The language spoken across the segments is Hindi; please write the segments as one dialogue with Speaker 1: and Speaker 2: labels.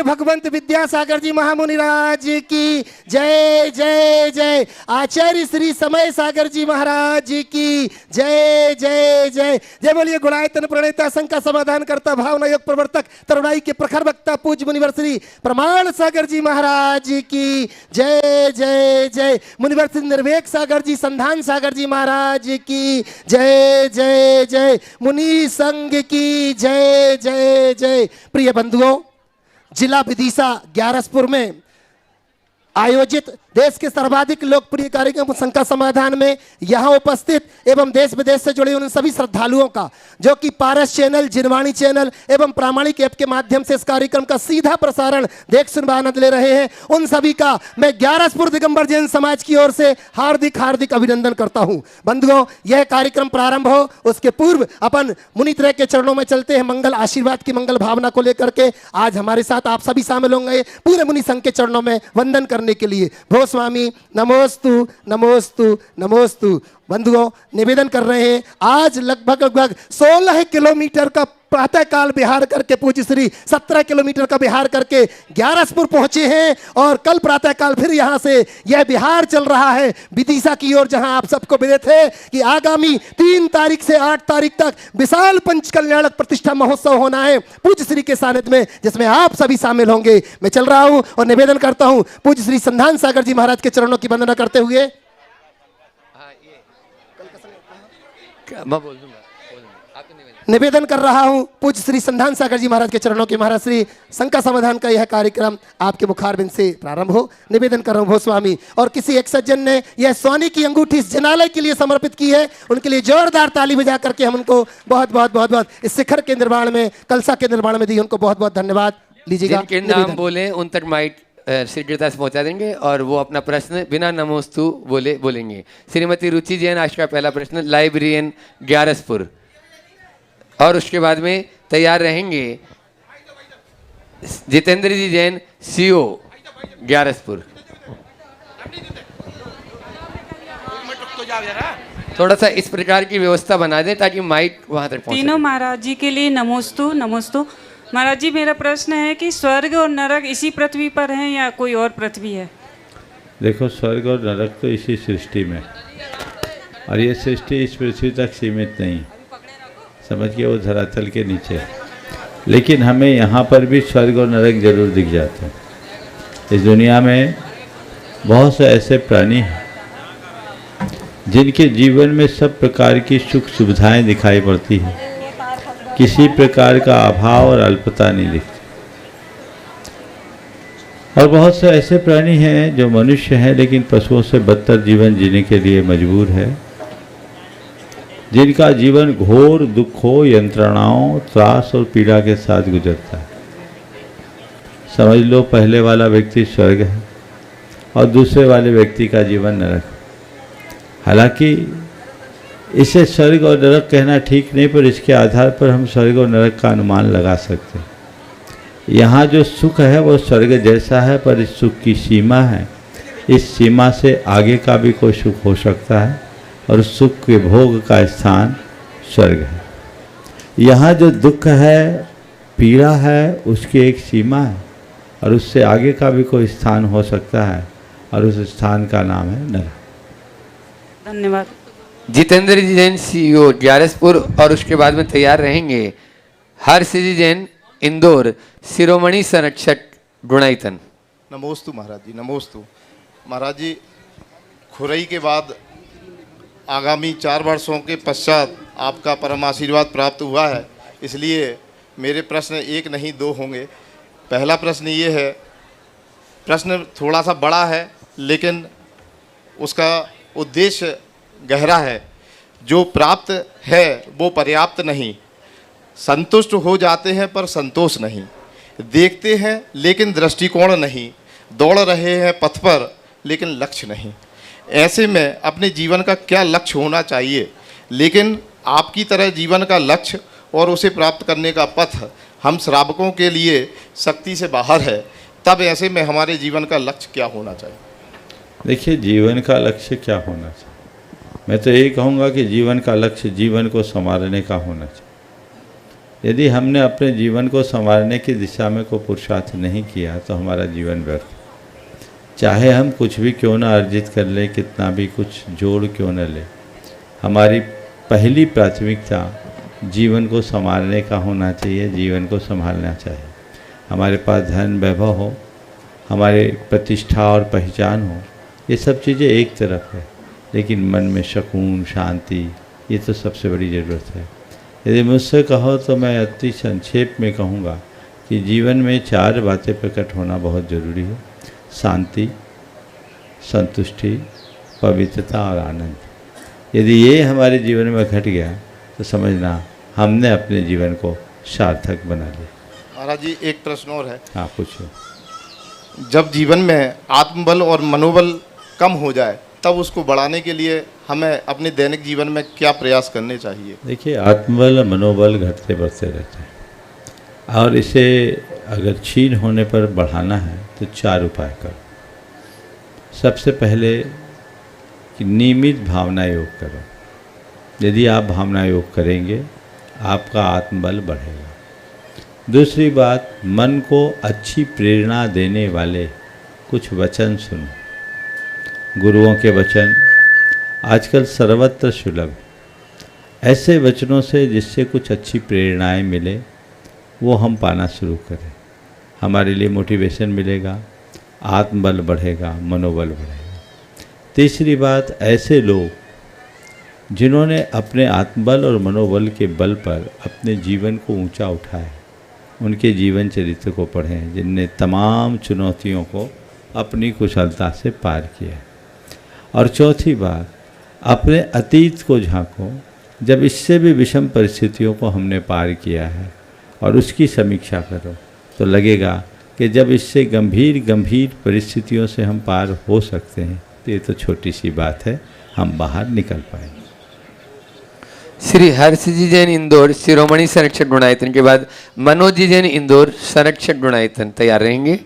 Speaker 1: भगवंत विद्यासागर जी महामुनिराज की जय जय जय। आचार्य श्री समय सागर जी महाराज की जय जय जय। जय बोलिए गुणायतन प्रणेता शंका समाधान करता भावना योग प्रवर्तक तरुणाई के प्रखर वक्ता पूज्य मुनिवर श्री प्रमाण सागर जी महाराज की जय जय जय। मुनिवर श्री निर्वेक सागर जी संधान सागर जी महाराज की जय जय जय। मुनि संघ की जय जय जय। प्रिय बंधुओं, जिला विदिशा ग्यारसपुर में आयोजित देश के सर्वाधिक लोकप्रिय कार्यक्रम शंका समाधान में यहां उपस्थित एवं देश विदेश से जुड़े उन सभी श्रद्धालुओं का जो कि पारस चैनल, जिनवाणी चैनल एवं प्रामाणिक ऐप के माध्यम से इस कार्यक्रम का सीधा प्रसारण देख सुन आनंद ले रहे हैं, उन सभी का मैं ग्यारसपुर दिगंबर जैन समाज की ओर से हार्दिक हार्दिक अभिनंदन करता हूं। बंधुओं, यह कार्यक्रम प्रारंभ हो उसके पूर्व अपन मुनित्रय के चरणों में चलते हैं। मंगल आशीर्वाद की मंगल भावना को लेकर के आज हमारे साथ आप सभी शामिल होंगे पूरे मुनि संघ के चरणों में वंदन करने के लिए। भो स्वामी नमोस्तु नमोस्तु नमोस्तु। बंधुओं, निवेदन कर रहे हैं, आज लगभग 16 किलोमीटर का प्रातःकाल बिहार करके पूज्य श्री 17 किलोमीटर का बिहार करके ग्यारसपुर पहुंचे हैं और कल प्रातःकाल फिर यहां से यह बिहार चल रहा है विदिशा की ओर, जहां आप सबको विदित है कि आगामी 3 तारीख से 8 तारीख तक विशाल पंच कल्याणक प्रतिष्ठा महोत्सव होना है पूज्य श्री के सानिध्य में, जिसमें आप सभी शामिल होंगे। मैं चल रहा हूं और निवेदन करता हूं पूज्य श्री संधान सागर जी महाराज के चरणों की वंदना करते हुए निवेदन कर रहा हूं पूज्य श्री संधान सागर जी महाराज के चरणों के महाराज श्री शंका समाधान का यह कार्यक्रम आपके मुखारबिंद से प्रारंभ हो। निवेदन कर रहा हूं भो स्वामी, और किसी एक सज्जन ने यह सोने की अंगूठी इस जनालय के लिए समर्पित की है, उनके लिए जोरदार ताली बजा करके हम उनको बहुत बहुत बहुत बहुत इस शिखर के निर्माण में, कलसा के निर्माण में दी, उनको बहुत बहुत धन्यवाद लीजिएगा।
Speaker 2: जिनके नाम बोले उन तक माइक शीघ्रता से पहुंचा देंगे और वो अपना प्रश्न बिना नमोस्तु बोलेंगे। श्रीमती रुचि जैन आज का पहला प्रश्न, लाइब्रेरियन ग्यारसपुर, और उसके बाद में तैयार रहेंगे जितेंद्र जी जैन सीओ ग्यारसपुर। थोड़ा सा इस प्रकार की व्यवस्था बना दें ताकि माइक वहां तक पहुंचे।
Speaker 3: तीनों महाराज जी के लिए नमोस्तु नमोस्तु। महाराज जी, मेरा प्रश्न है कि स्वर्ग और नरक इसी पृथ्वी पर हैं या कोई और पृथ्वी है?
Speaker 4: देखो, स्वर्ग और नरक तो इसी सृष्टि में, और ये सृष्टि इस पृथ्वी तक सीमित नहीं, समझिए वो धरातल के नीचे। लेकिन हमें यहाँ पर भी स्वर्ग और नरक जरूर दिख जाते हैं। इस दुनिया में बहुत से ऐसे प्राणी हैं जिनके जीवन में सब प्रकार की सुख सुविधाएं दिखाई पड़ती हैं, किसी प्रकार का अभाव और अल्पता नहीं दिखती। और बहुत से ऐसे प्राणी हैं जो मनुष्य हैं लेकिन पशुओं से बदतर जीवन जीने के लिए मजबूर है, जिनका जीवन घोर दुखों, यंत्रणाओं, त्रास और पीड़ा के साथ गुजरता है। समझ लो, पहले वाला व्यक्ति स्वर्ग है और दूसरे वाले व्यक्ति का जीवन नरक। हालांकि इसे स्वर्ग और नरक कहना ठीक नहीं, पर इसके आधार पर हम स्वर्ग और नरक का अनुमान लगा सकते हैं। यहाँ जो सुख है वो स्वर्ग जैसा है, पर इस सुख की सीमा है, इस सीमा से आगे का भी कोई सुख हो सकता है, और सुख के भोग का स्थान स्वर्ग है। यहाँ जो दुख है, पीड़ा है, उसकी एक सीमा है, और उससे आगे का भी कोई स्थान हो सकता है, और उस स्थान का नाम है नरक।
Speaker 3: धन्यवाद।
Speaker 2: जितेंद्र जी जैन सीईओ ग्यारसपुर, और उसके बाद में तैयार रहेंगे हर्ष जी जैन इंदौर, शिरोमणि संरक्षक गुणायतन।
Speaker 5: नमोस्तु महाराज जी, नमोस्तु महाराज जी। खुरई के बाद आगामी 4 वर्षों के पश्चात आपका परम आशीर्वाद प्राप्त हुआ है, इसलिए मेरे प्रश्न एक नहीं 2 होंगे। पहला प्रश्न ये है, प्रश्न थोड़ा सा बड़ा है लेकिन उसका उद्देश्य गहरा है। जो प्राप्त है वो पर्याप्त नहीं, संतुष्ट हो जाते हैं पर संतोष नहीं, देखते हैं लेकिन दृष्टिकोण नहीं, दौड़ रहे हैं पथ पर लेकिन लक्ष्य नहीं। ऐसे में अपने जीवन का क्या लक्ष्य होना चाहिए? लेकिन आपकी तरह जीवन का लक्ष्य और उसे प्राप्त करने का पथ हम श्रावकों के लिए शक्ति से बाहर है, तब ऐसे में हमारे जीवन का लक्ष्य क्या होना चाहिए?
Speaker 4: देखिए, जीवन का लक्ष्य क्या होना चाहिए? मैं तो यही कहूँगा कि जीवन का लक्ष्य जीवन को संवारने का होना चाहिए। यदि हमने अपने जीवन को संवारने की दिशा में कोई पुरुषार्थ नहीं किया तो हमारा जीवन व्यर्थ। चाहे हम कुछ भी क्यों ना अर्जित कर लें, कितना भी कुछ जोड़ क्यों न लें, हमारी पहली प्राथमिकता जीवन को संभालने का होना चाहिए, जीवन को संभालना चाहिए। हमारे पास धन वैभव हो, हमारे प्रतिष्ठा और पहचान हो, ये सब चीज़ें एक तरफ है, लेकिन मन में सुकून शांति ये तो सबसे बड़ी ज़रूरत है। यदि मुझसे कहो तो मैं अति संक्षेप में कहूँगा कि जीवन में 4 बातें प्रकट होना बहुत ज़रूरी है: शांति, संतुष्टि, पवित्रता और आनंद। यदि ये हमारे जीवन में घट गया तो समझना हमने अपने जीवन को सार्थक बना लिया।
Speaker 5: महाराज जी एक प्रश्न और है।
Speaker 4: हाँ पूछो।
Speaker 5: जब जीवन में आत्मबल और मनोबल कम हो जाए तब उसको बढ़ाने के लिए हमें अपने दैनिक जीवन में क्या प्रयास करने चाहिए?
Speaker 4: देखिए, आत्मबल और मनोबल घटते बढ़ते रहते हैं और इसे अगर क्षीण होने पर बढ़ाना है तो 4 उपाय करो। सबसे पहले कि नियमित भावना योग करो। यदि आप भावना योग करेंगे आपका आत्मबल बढ़ेगा। दूसरी बात, मन को अच्छी प्रेरणा देने वाले कुछ वचन सुनो। गुरुओं के वचन आजकल सर्वत्र सुलभ है। ऐसे वचनों से जिससे कुछ अच्छी प्रेरणाएं मिले वो हम पाना शुरू करें। हमारे लिए मोटिवेशन मिलेगा, आत्मबल बढ़ेगा, मनोबल बढ़ेगा। तीसरी बात, ऐसे लोग जिन्होंने अपने आत्मबल और मनोबल के बल पर अपने जीवन को ऊंचा उठाया, उनके जीवन चरित्र को पढ़ें, जिनने तमाम चुनौतियों को अपनी कुशलता से पार किया। और चौथी बात, अपने अतीत को झांको। जब इससे भी विषम परिस्थितियों को हमने पार किया है और उसकी समीक्षा करो तो लगेगा कि जब इससे गंभीर परिस्थितियों से हम पार हो सकते हैं तो ये तो छोटी सी बात है, हम बाहर निकल पाएंगे।
Speaker 2: श्री हर्षजी जैन इंदौर शिरोमणि संरक्षक गुणायतन के बाद मनोज जी जैन इंदौर संरक्षक गुणायतन तैयार रहेंगे।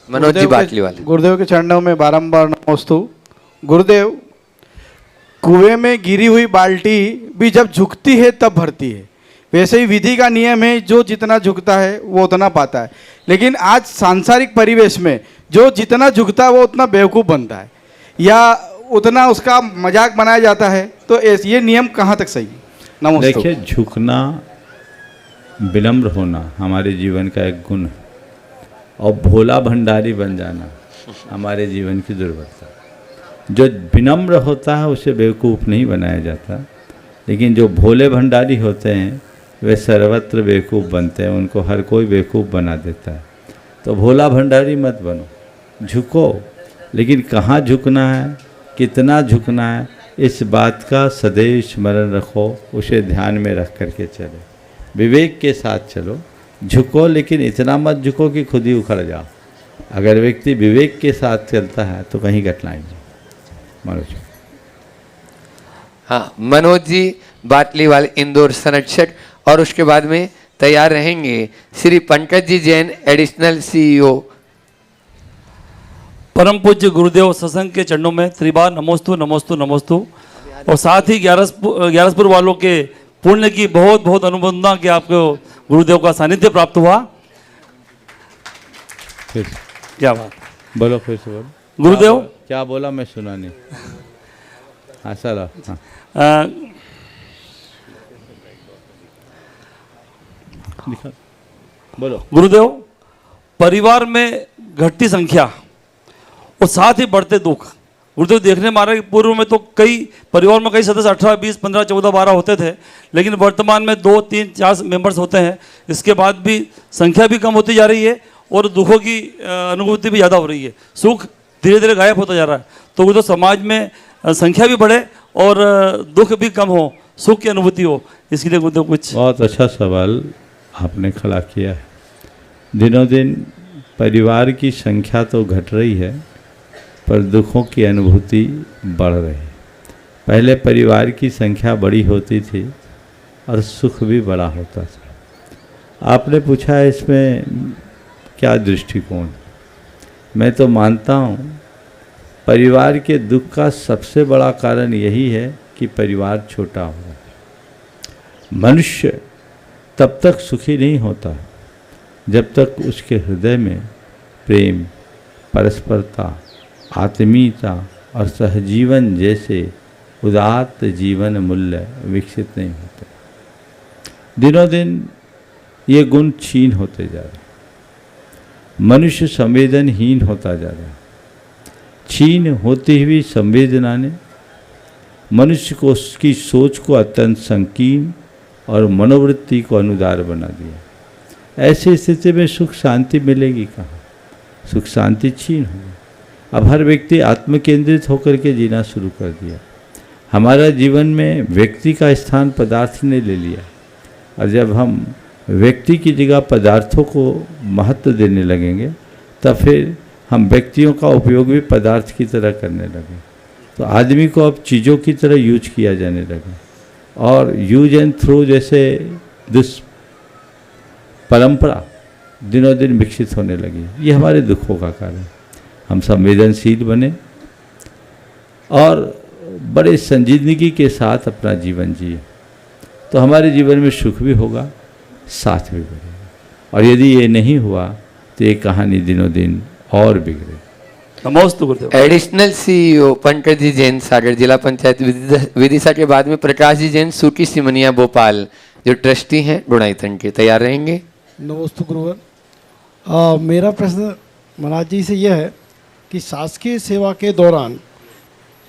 Speaker 2: मनोज जी बाटली वाले।
Speaker 6: गुरुदेव के चरणों में बारंबार नमोस्तु। गुरुदेव, कुएं में गिरी हुई बाल्टी भी जब झुकती है तब भरती है। वैसे ही विधि का नियम है, जो जितना झुकता है वो उतना पाता है। लेकिन आज सांसारिक परिवेश में जो जितना झुकता है वो उतना बेवकूफ़ बनता है या उतना उसका मजाक बनाया जाता है। तो ये नियम कहाँ तक सही है? नमस्ते।
Speaker 4: देखिए, झुकना, विनम्र होना हमारे जीवन का एक गुण है और भोला भंडारी बन जाना हमारे जीवन की दुर्बलता। जो विनम्र होता है उसे बेवकूफ़ नहीं बनाया जाता, लेकिन जो भोले भंडारी होते हैं वे सर्वत्र बेवकूफ़ बनते हैं, उनको हर कोई बेवकूफ़ बना देता है। तो भोला भंडारी मत बनो, झुको, लेकिन कहाँ झुकना है, कितना झुकना है, इस बात का सदैव स्मरण रखो, उसे ध्यान में रख करके चलो, विवेक के साथ चलो। झुको, लेकिन इतना मत झुको कि खुद ही उखड़ जाओ। अगर व्यक्ति विवेक के साथ चलता है तो कहीं कठिनाई नहीं। मनोज।
Speaker 2: हाँ, मनोज जी बाटली वाले इंदौर संरक्षक, और उसके बाद में तैयार रहेंगे श्री पंकज जी जैन एडिशनल सीईओ।
Speaker 7: परम पूज्य गुरुदेव सत्संग के चरणों में त्रिबार नमोस्तु नमोस्तु नमोस्तु। और साथ ही ग्यारसपुर वालों के पुण्य की बहुत बहुत अनुमोदना कि आपको गुरुदेव का सानिध्य प्राप्त हुआ।
Speaker 4: फिर
Speaker 7: क्या बात,
Speaker 4: बोलो, फिर से बोलो।
Speaker 7: गुरुदेव
Speaker 4: क्या बोला, मैं सुना नहीं। हाँ सर। हाँ बोलो।
Speaker 7: गुरुदेव, परिवार में घटती संख्या और साथ ही बढ़ते दुख। गुरुदेव, देखने में आ रहा है कि पूर्व में तो कई परिवार में कई सदस्य 18, 20, 15, 14, 12 होते थे, लेकिन वर्तमान में 2, 3, 4 मेंबर्स होते हैं। इसके बाद भी संख्या भी कम होती जा रही है और दुखों की अनुभूति भी ज़्यादा हो रही है। सुख धीरे धीरे गायब होता जा रहा है। तो गुरुदेव, समाज में संख्या भी बढ़े और दुख भी कम हो, सुख की अनुभूति हो, इसके लिए गुरुदेव कुछ।
Speaker 4: बहुत अच्छा सवाल आपने खड़ा किया है। दिनों दिन परिवार की संख्या तो घट रही है पर दुखों की अनुभूति बढ़ रही है। पहले परिवार की संख्या बड़ी होती थी और सुख भी बड़ा होता था। आपने पूछा है इसमें क्या दृष्टिकोण। मैं तो मानता हूँ परिवार के दुख का सबसे बड़ा कारण यही है कि परिवार छोटा हो रहा है। मनुष्य तब तक सुखी नहीं होता जब तक उसके हृदय में प्रेम, परस्परता, आत्मीयता और सहजीवन जैसे उदात्त जीवन मूल्य विकसित नहीं होते। दिनों दिन ये गुण क्षीण होते जा रहे। मनुष्य संवेदनहीन होता जा रहा है। क्षीण होती हुई संवेदना ने मनुष्य को उसकी सोच को अत्यंत संकीर्ण और मनोवृत्ति को अनुदार बना दिया। ऐसी स्थिति में सुख शांति मिलेगी कहाँ? सुख शांति क्षीण होगी। अब हर व्यक्ति आत्मकेंद्रित होकर के जीना शुरू कर दिया। हमारा जीवन में व्यक्ति का स्थान पदार्थ ने ले लिया, और जब हम व्यक्ति की जगह पदार्थों को महत्व देने लगेंगे तब फिर हम व्यक्तियों का उपयोग भी पदार्थ की तरह करने लगे। तो आदमी को अब चीज़ों की तरह यूज किया जाने लगा, और यूज एंड थ्रो जैसे परंपरा दिनों दिन विकसित होने लगी। ये हमारे दुखों का कारण है। हम संवेदनशील बने और बड़े संजीदगी के साथ अपना जीवन जिए, तो हमारे जीवन में सुख भी होगा, साथ भी बढ़ेगा। और यदि ये नहीं हुआ तो ये कहानी दिनों दिन और बिगड़े।
Speaker 7: नमोस्तु गुरुदेव।
Speaker 2: एडिशनल सीईओ पंकज जी जैन सागर जिला पंचायत विदिशा के बाद में प्रकाश जी जैन सूटी सिमनिया भोपाल जो ट्रस्टी हैं गुणाईतन के, तैयार रहेंगे।
Speaker 8: नमस्ते गुरुवर। मेरा प्रश्न महाराज जी से यह है कि शासकीय सेवा के दौरान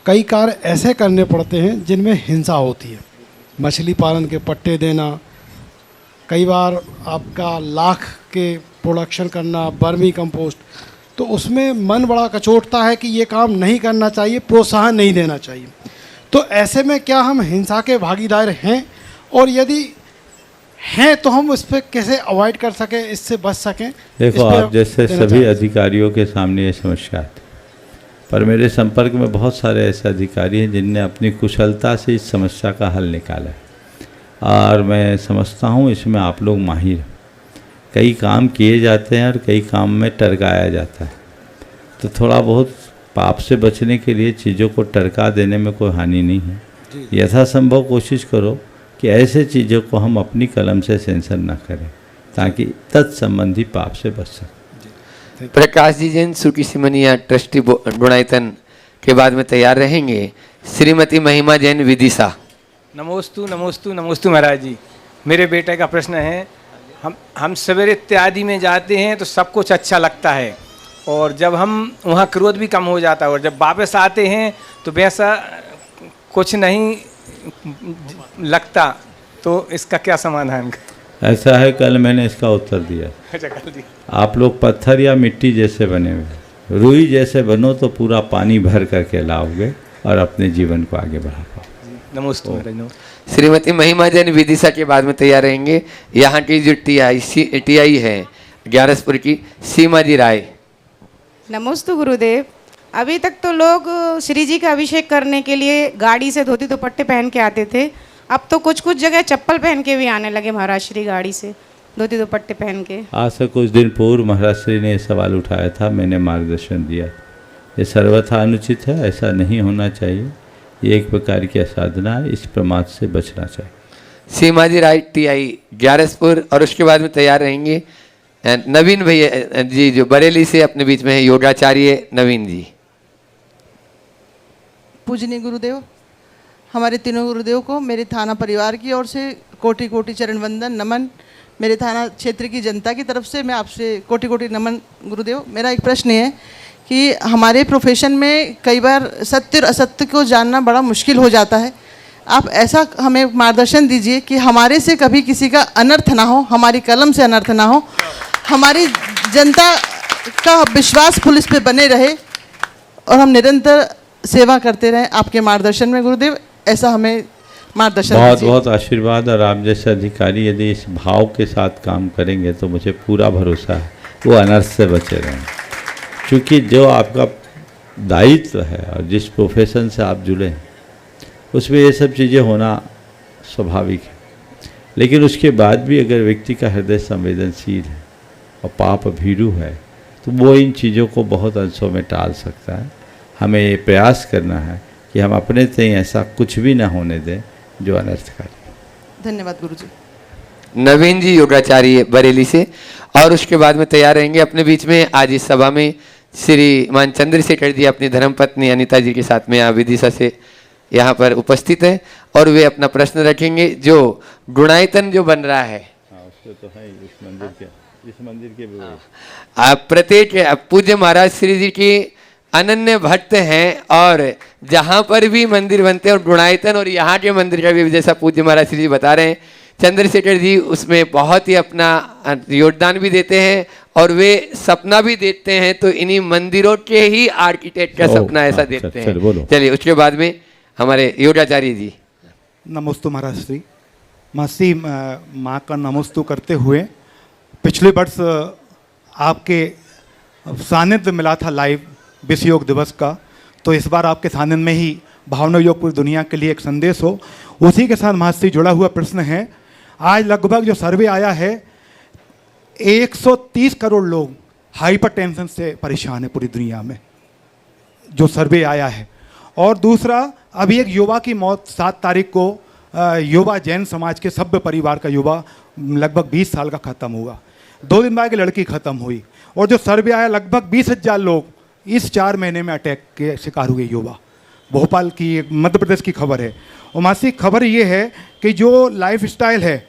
Speaker 8: कई कार्य ऐसे करने पड़ते हैं जिनमें हिंसा होती है। मछली पालन के पट्टे देना, कई बार आपका लाख के प्रोडक्शन करना, बर्मी कंपोस्ट, तो उसमें मन बड़ा कचोटता है कि ये काम नहीं करना चाहिए, प्रोत्साहन नहीं देना चाहिए। तो ऐसे में क्या हम हिंसा के भागीदार हैं, और यदि हैं तो हम उस पर कैसे अवॉइड कर सकें, इससे बच सकें?
Speaker 4: देखो, आप जैसे सभी अधिकारियों के सामने ये समस्या आती, पर मेरे संपर्क में बहुत सारे ऐसे अधिकारी हैं जिनने अपनी कुशलता से इस समस्या का हल निकाला है, और मैं समझता हूँ इसमें आप लोग माहिर हैं। कई काम किए जाते हैं और कई काम में टरकाया जाता है, तो थोड़ा बहुत पाप से बचने के लिए चीज़ों को टरका देने में कोई हानि नहीं है। यथासंभव कोशिश करो कि ऐसे चीज़ों को हम अपनी कलम से सेंसर ना करें, ताकि तत्संबंधी पाप से बच सकें।
Speaker 2: प्रकाश जी जैन सूटी सिमनिया ट्रस्टी गुणाईतन के बाद में तैयार रहेंगे श्रीमती महिमा जैन विदिशा।
Speaker 9: नमोस्तु नमोस्तु नमोस्तु महाराज जी। मेरे बेटे का प्रश्न है, हम सवेरे इत्यादि में जाते हैं तो सब कुछ अच्छा लगता है, और जब हम वहाँ क्रोध भी कम हो जाता है, और जब वापस आते हैं तो वैसा कुछ नहीं लगता। तो इसका क्या समाधान?
Speaker 4: ऐसा है, कल मैंने इसका उत्तर दिया।
Speaker 9: अच्छा, कर दिया।
Speaker 4: आप लोग पत्थर या मिट्टी जैसे बने हुए, रुई जैसे बनो तो पूरा पानी भर करके लाओगे और अपने जीवन को आगे बढ़ा पाओ।
Speaker 9: नमस्ते महाराज। नमस्ते।
Speaker 2: श्रीमती महिमा जैन विदिशा के बाद में तैयार रहेंगे यहाँ की जो टीआई है ग्यारसपुर की सीमा जी राय।
Speaker 10: नमस्ते गुरुदेव। अभी तक तो लोग श्री जी का अभिषेक करने के लिए गाड़ी से धोती दुपट्टे पहन के आते थे, अब तो कुछ कुछ जगह चप्पल पहन के भी आने लगे महाराज श्री, गाड़ी से धोती दुपट्टे पहन के।
Speaker 4: आज से कुछ दिन पूर्व महाराज श्री ने सवाल उठाया था, मैंने मार्गदर्शन दिया। ये सर्वथा अनुचित है, ऐसा नहीं होना चाहिए। ये एक प्रकार की असाधना है, इस प्रमाद से बचना चाहिए।
Speaker 2: सीमा जी राय टीआई ग्यारसपुर, और उसके बाद में तैयार रहेंगे नवीन भैया जी जो बरेली से अपने बीच में है, योगाचार्य नवीन जी।
Speaker 11: पूजनीय गुरुदेव, हमारे तीनों गुरुदेव को मेरे थाना परिवार की ओर से कोटि कोटि चरण वंदन नमन। मेरे थाना क्षेत्र की जनता की तरफ से मैं आपसे कोटि कोटि नमन गुरुदेव। मेरा एक प्रश्न है कि हमारे प्रोफेशन में कई बार सत्य और असत्य को जानना बड़ा मुश्किल हो जाता है। आप ऐसा हमें मार्गदर्शन दीजिए कि हमारे से कभी किसी का अनर्थ ना हो, हमारी कलम से अनर्थ ना हो, हमारी जनता का विश्वास पुलिस पे बने रहे और हम निरंतर सेवा करते रहें आपके मार्गदर्शन में गुरुदेव। ऐसा हमें मार्गदर्शन
Speaker 4: बहुत बहुत आशीर्वाद। और आप जैसे अधिकारी यदि इस भाव के साथ काम करेंगे तो मुझे पूरा भरोसा है वो अनर्थ से बचे रहेंगे, क्योंकि जो आपका दायित्व है और जिस प्रोफेशन से आप जुड़े हैं उसमें ये सब चीज़ें होना स्वाभाविक है। लेकिन उसके बाद भी अगर व्यक्ति का हृदय संवेदनशील है और पाप भीरू है तो वो इन चीज़ों को बहुत अंशों में टाल सकता है। हमें ये प्रयास करना है कि हम अपने से ऐसा कुछ भी ना होने दें जो अनर्थकारी।
Speaker 11: धन्यवाद गुरुजी।
Speaker 2: नवीन जी योगाचार्य बरेली से, और उसके बाद में तैयार रहेंगे अपने बीच में आज इस सभा में श्रीमान चंद्रशेखर जी अपनी धर्मपत्नी अनीता जी के साथ में यहाँ विदिशा से यहाँ पर उपस्थित हैं और वे अपना प्रश्न रखेंगे जो गुणायतन जो बन रहा है
Speaker 4: तो है इस मंदिर के
Speaker 2: आप प्रत्येक पूज्य महाराज श्री जी की अनन्य भक्त हैं और जहाँ पर भी मंदिर बनते हैं और गुणायतन और यहाँ के मंदिर का भी जैसा पूज्य महाराज श्री जी बता रहे हैं, चंद्रशेखर जी उसमें बहुत ही अपना योगदान भी देते हैं और वे सपना भी देखते हैं, तो इन्हीं मंदिरों के ही आर्किटेक्ट का सपना ऐसा देखते हैं। चलिए उसके बाद में हमारे योगाचार्य जी।
Speaker 12: नमोस्तु महाराज श्री मासी माँ का नमोस्तु करते हुए, पिछले वर्ष आपके सानिध्य मिला था लाइव विश्व योग दिवस का, तो इस बार आपके सानिध्य में ही भावना योग पूरी दुनिया के लिए एक संदेश हो, उसी के साथ महाराज जुड़ा हुआ प्रश्न है। आज लगभग जो सर्वे आया है 130 करोड़ लोग हाइपरटेंशन से परेशान है पूरी दुनिया में, जो सर्वे आया है। और दूसरा, अभी एक युवा की मौत 7 तारीख को युवा जैन समाज के सभ्य परिवार का युवा लगभग 20 साल का ख़त्म हुआ। 2 दिन बाद एक लड़की ख़त्म हुई। और जो सर्वे आया लगभग 20,000 लोग इस 4 महीने में अटैक के शिकार हुए युवा। भोपाल की, मध्य प्रदेश की खबर है। और मासिक खबर ये है कि जो लाइफ स्टाइल है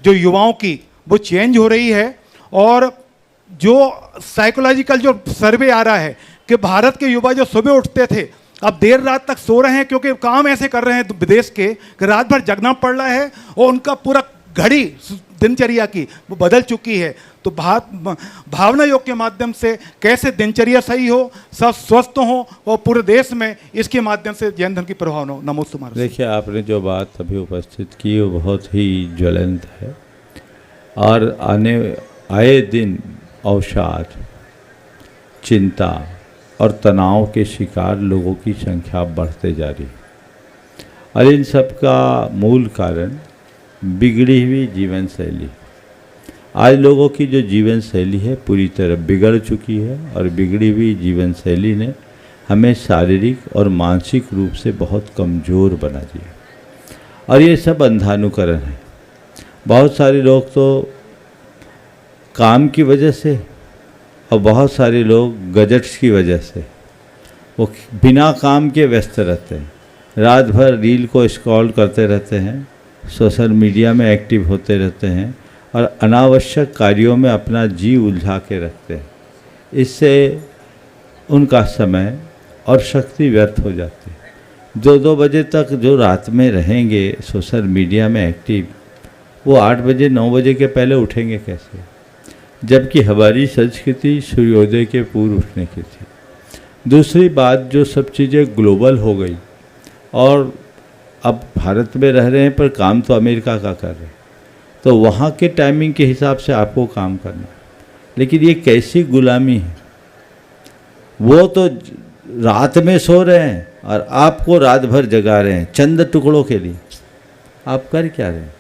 Speaker 12: जो युवाओं की वो चेंज हो रही है। और जो साइकोलॉजिकल जो सर्वे आ रहा है कि भारत के युवा जो सुबह उठते थे अब देर रात तक सो रहे हैं क्योंकि काम ऐसे कर रहे हैं विदेश के कि रात भर जगना पड़ रहा है और उनका पूरा घड़ी दिनचर्या की वो बदल चुकी है। तो भावना योग के माध्यम से कैसे दिनचर्या सही हो, सब स्वस्थ हो और पूरे देश में इसके माध्यम से जैन धर्म की प्रभाव हो। नमोस्तु महाराज।
Speaker 4: देखिए, आपने जो बात अभी उपस्थित की वो बहुत ही ज्वलंत है और आए दिन अवसाद, चिंता और तनाव के शिकार लोगों की संख्या बढ़ते जा रही है। और इन सब का मूल कारण बिगड़ी हुई जीवन शैली। आज लोगों की जो जीवन शैली है पूरी तरह बिगड़ चुकी है और बिगड़ी हुई जीवन शैली ने हमें शारीरिक और मानसिक रूप से बहुत कमज़ोर बना दिया। और ये सब अंधानुकरण है। बहुत सारे लोग तो काम की वजह से और बहुत सारे लोग गजट्स की वजह से वो बिना काम के व्यस्त रहते हैं, रात भर रील को स्क्रॉल करते रहते हैं, सोशल मीडिया में एक्टिव होते रहते हैं और अनावश्यक कार्यों में अपना जी उलझा के रखते हैं। इससे उनका समय और शक्ति व्यर्थ हो जाती है। 2-2 बजे तक जो रात में रहेंगे सोशल मीडिया में एक्टिव, वो 8 बजे 9 बजे के पहले उठेंगे कैसे? जबकि हमारी संस्कृति सूर्योदय के पूर्व उठने की थी। दूसरी बात, जो सब चीज़ें ग्लोबल हो गई और अब भारत में रह रहे हैं पर काम तो अमेरिका का कर रहे हैं, तो वहाँ के टाइमिंग के हिसाब से आपको काम करना है। लेकिन ये कैसी गुलामी है? वो तो रात में सो रहे हैं और आपको रात भर जगा रहे हैं चंद टुकड़ों के लिए। आप कर क्या रहे हैं?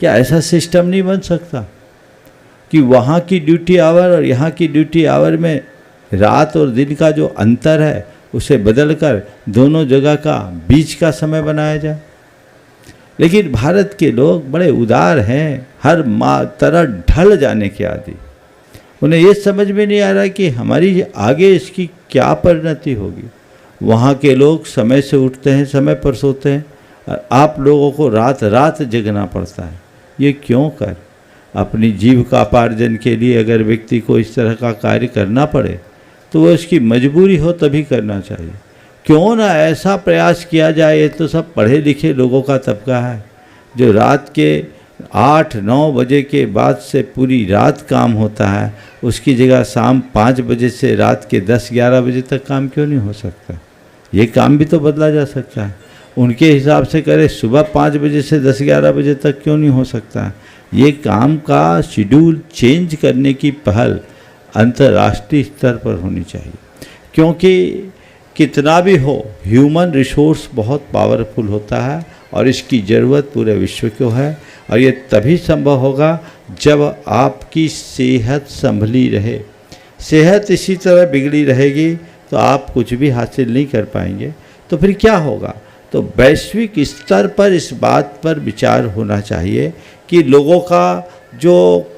Speaker 4: क्या ऐसा सिस्टम नहीं बन सकता कि वहाँ की ड्यूटी आवर और यहाँ की ड्यूटी आवर में रात और दिन का जो अंतर है उसे बदलकर दोनों जगह का बीच का समय बनाया जाए? लेकिन भारत के लोग बड़े उदार हैं, हर तरह ढल जाने के आदि। उन्हें ये समझ में नहीं आ रहा कि हमारी आगे इसकी क्या परिणति होगी। वहाँ के लोग समय से उठते हैं, समय पर सोते हैं और आप लोगों को रात रात जगना पड़ता है। ये क्यों कर? अपनी जीविकापार्जन के लिए अगर व्यक्ति को इस तरह का कार्य करना पड़े तो वो उसकी मजबूरी हो तभी करना चाहिए। क्यों ना ऐसा प्रयास किया जाए। ये तो सब पढ़े लिखे लोगों का तबका है जो रात के 8-9 बजे के बाद से पूरी रात काम होता है, उसकी जगह शाम 5 बजे से रात के 10-11 बजे तक काम क्यों नहीं हो सकता? ये काम भी तो बदला जा सकता है। उनके हिसाब से करे सुबह 5 बजे से 10-11 बजे तक क्यों नहीं हो सकता? ये काम का शेड्यूल चेंज करने की पहल अंतर्राष्ट्रीय स्तर पर होनी चाहिए। क्योंकि कितना भी हो, ह्यूमन रिसोर्स बहुत पावरफुल होता है और इसकी ज़रूरत पूरे विश्व को है। और ये तभी संभव होगा जब आपकी सेहत संभली रहे। सेहत इसी तरह बिगड़ी रहेगी तो आप कुछ भी हासिल नहीं कर पाएंगे। तो फिर क्या होगा? तो वैश्विक स्तर पर इस बात पर विचार होना चाहिए कि लोगों का जो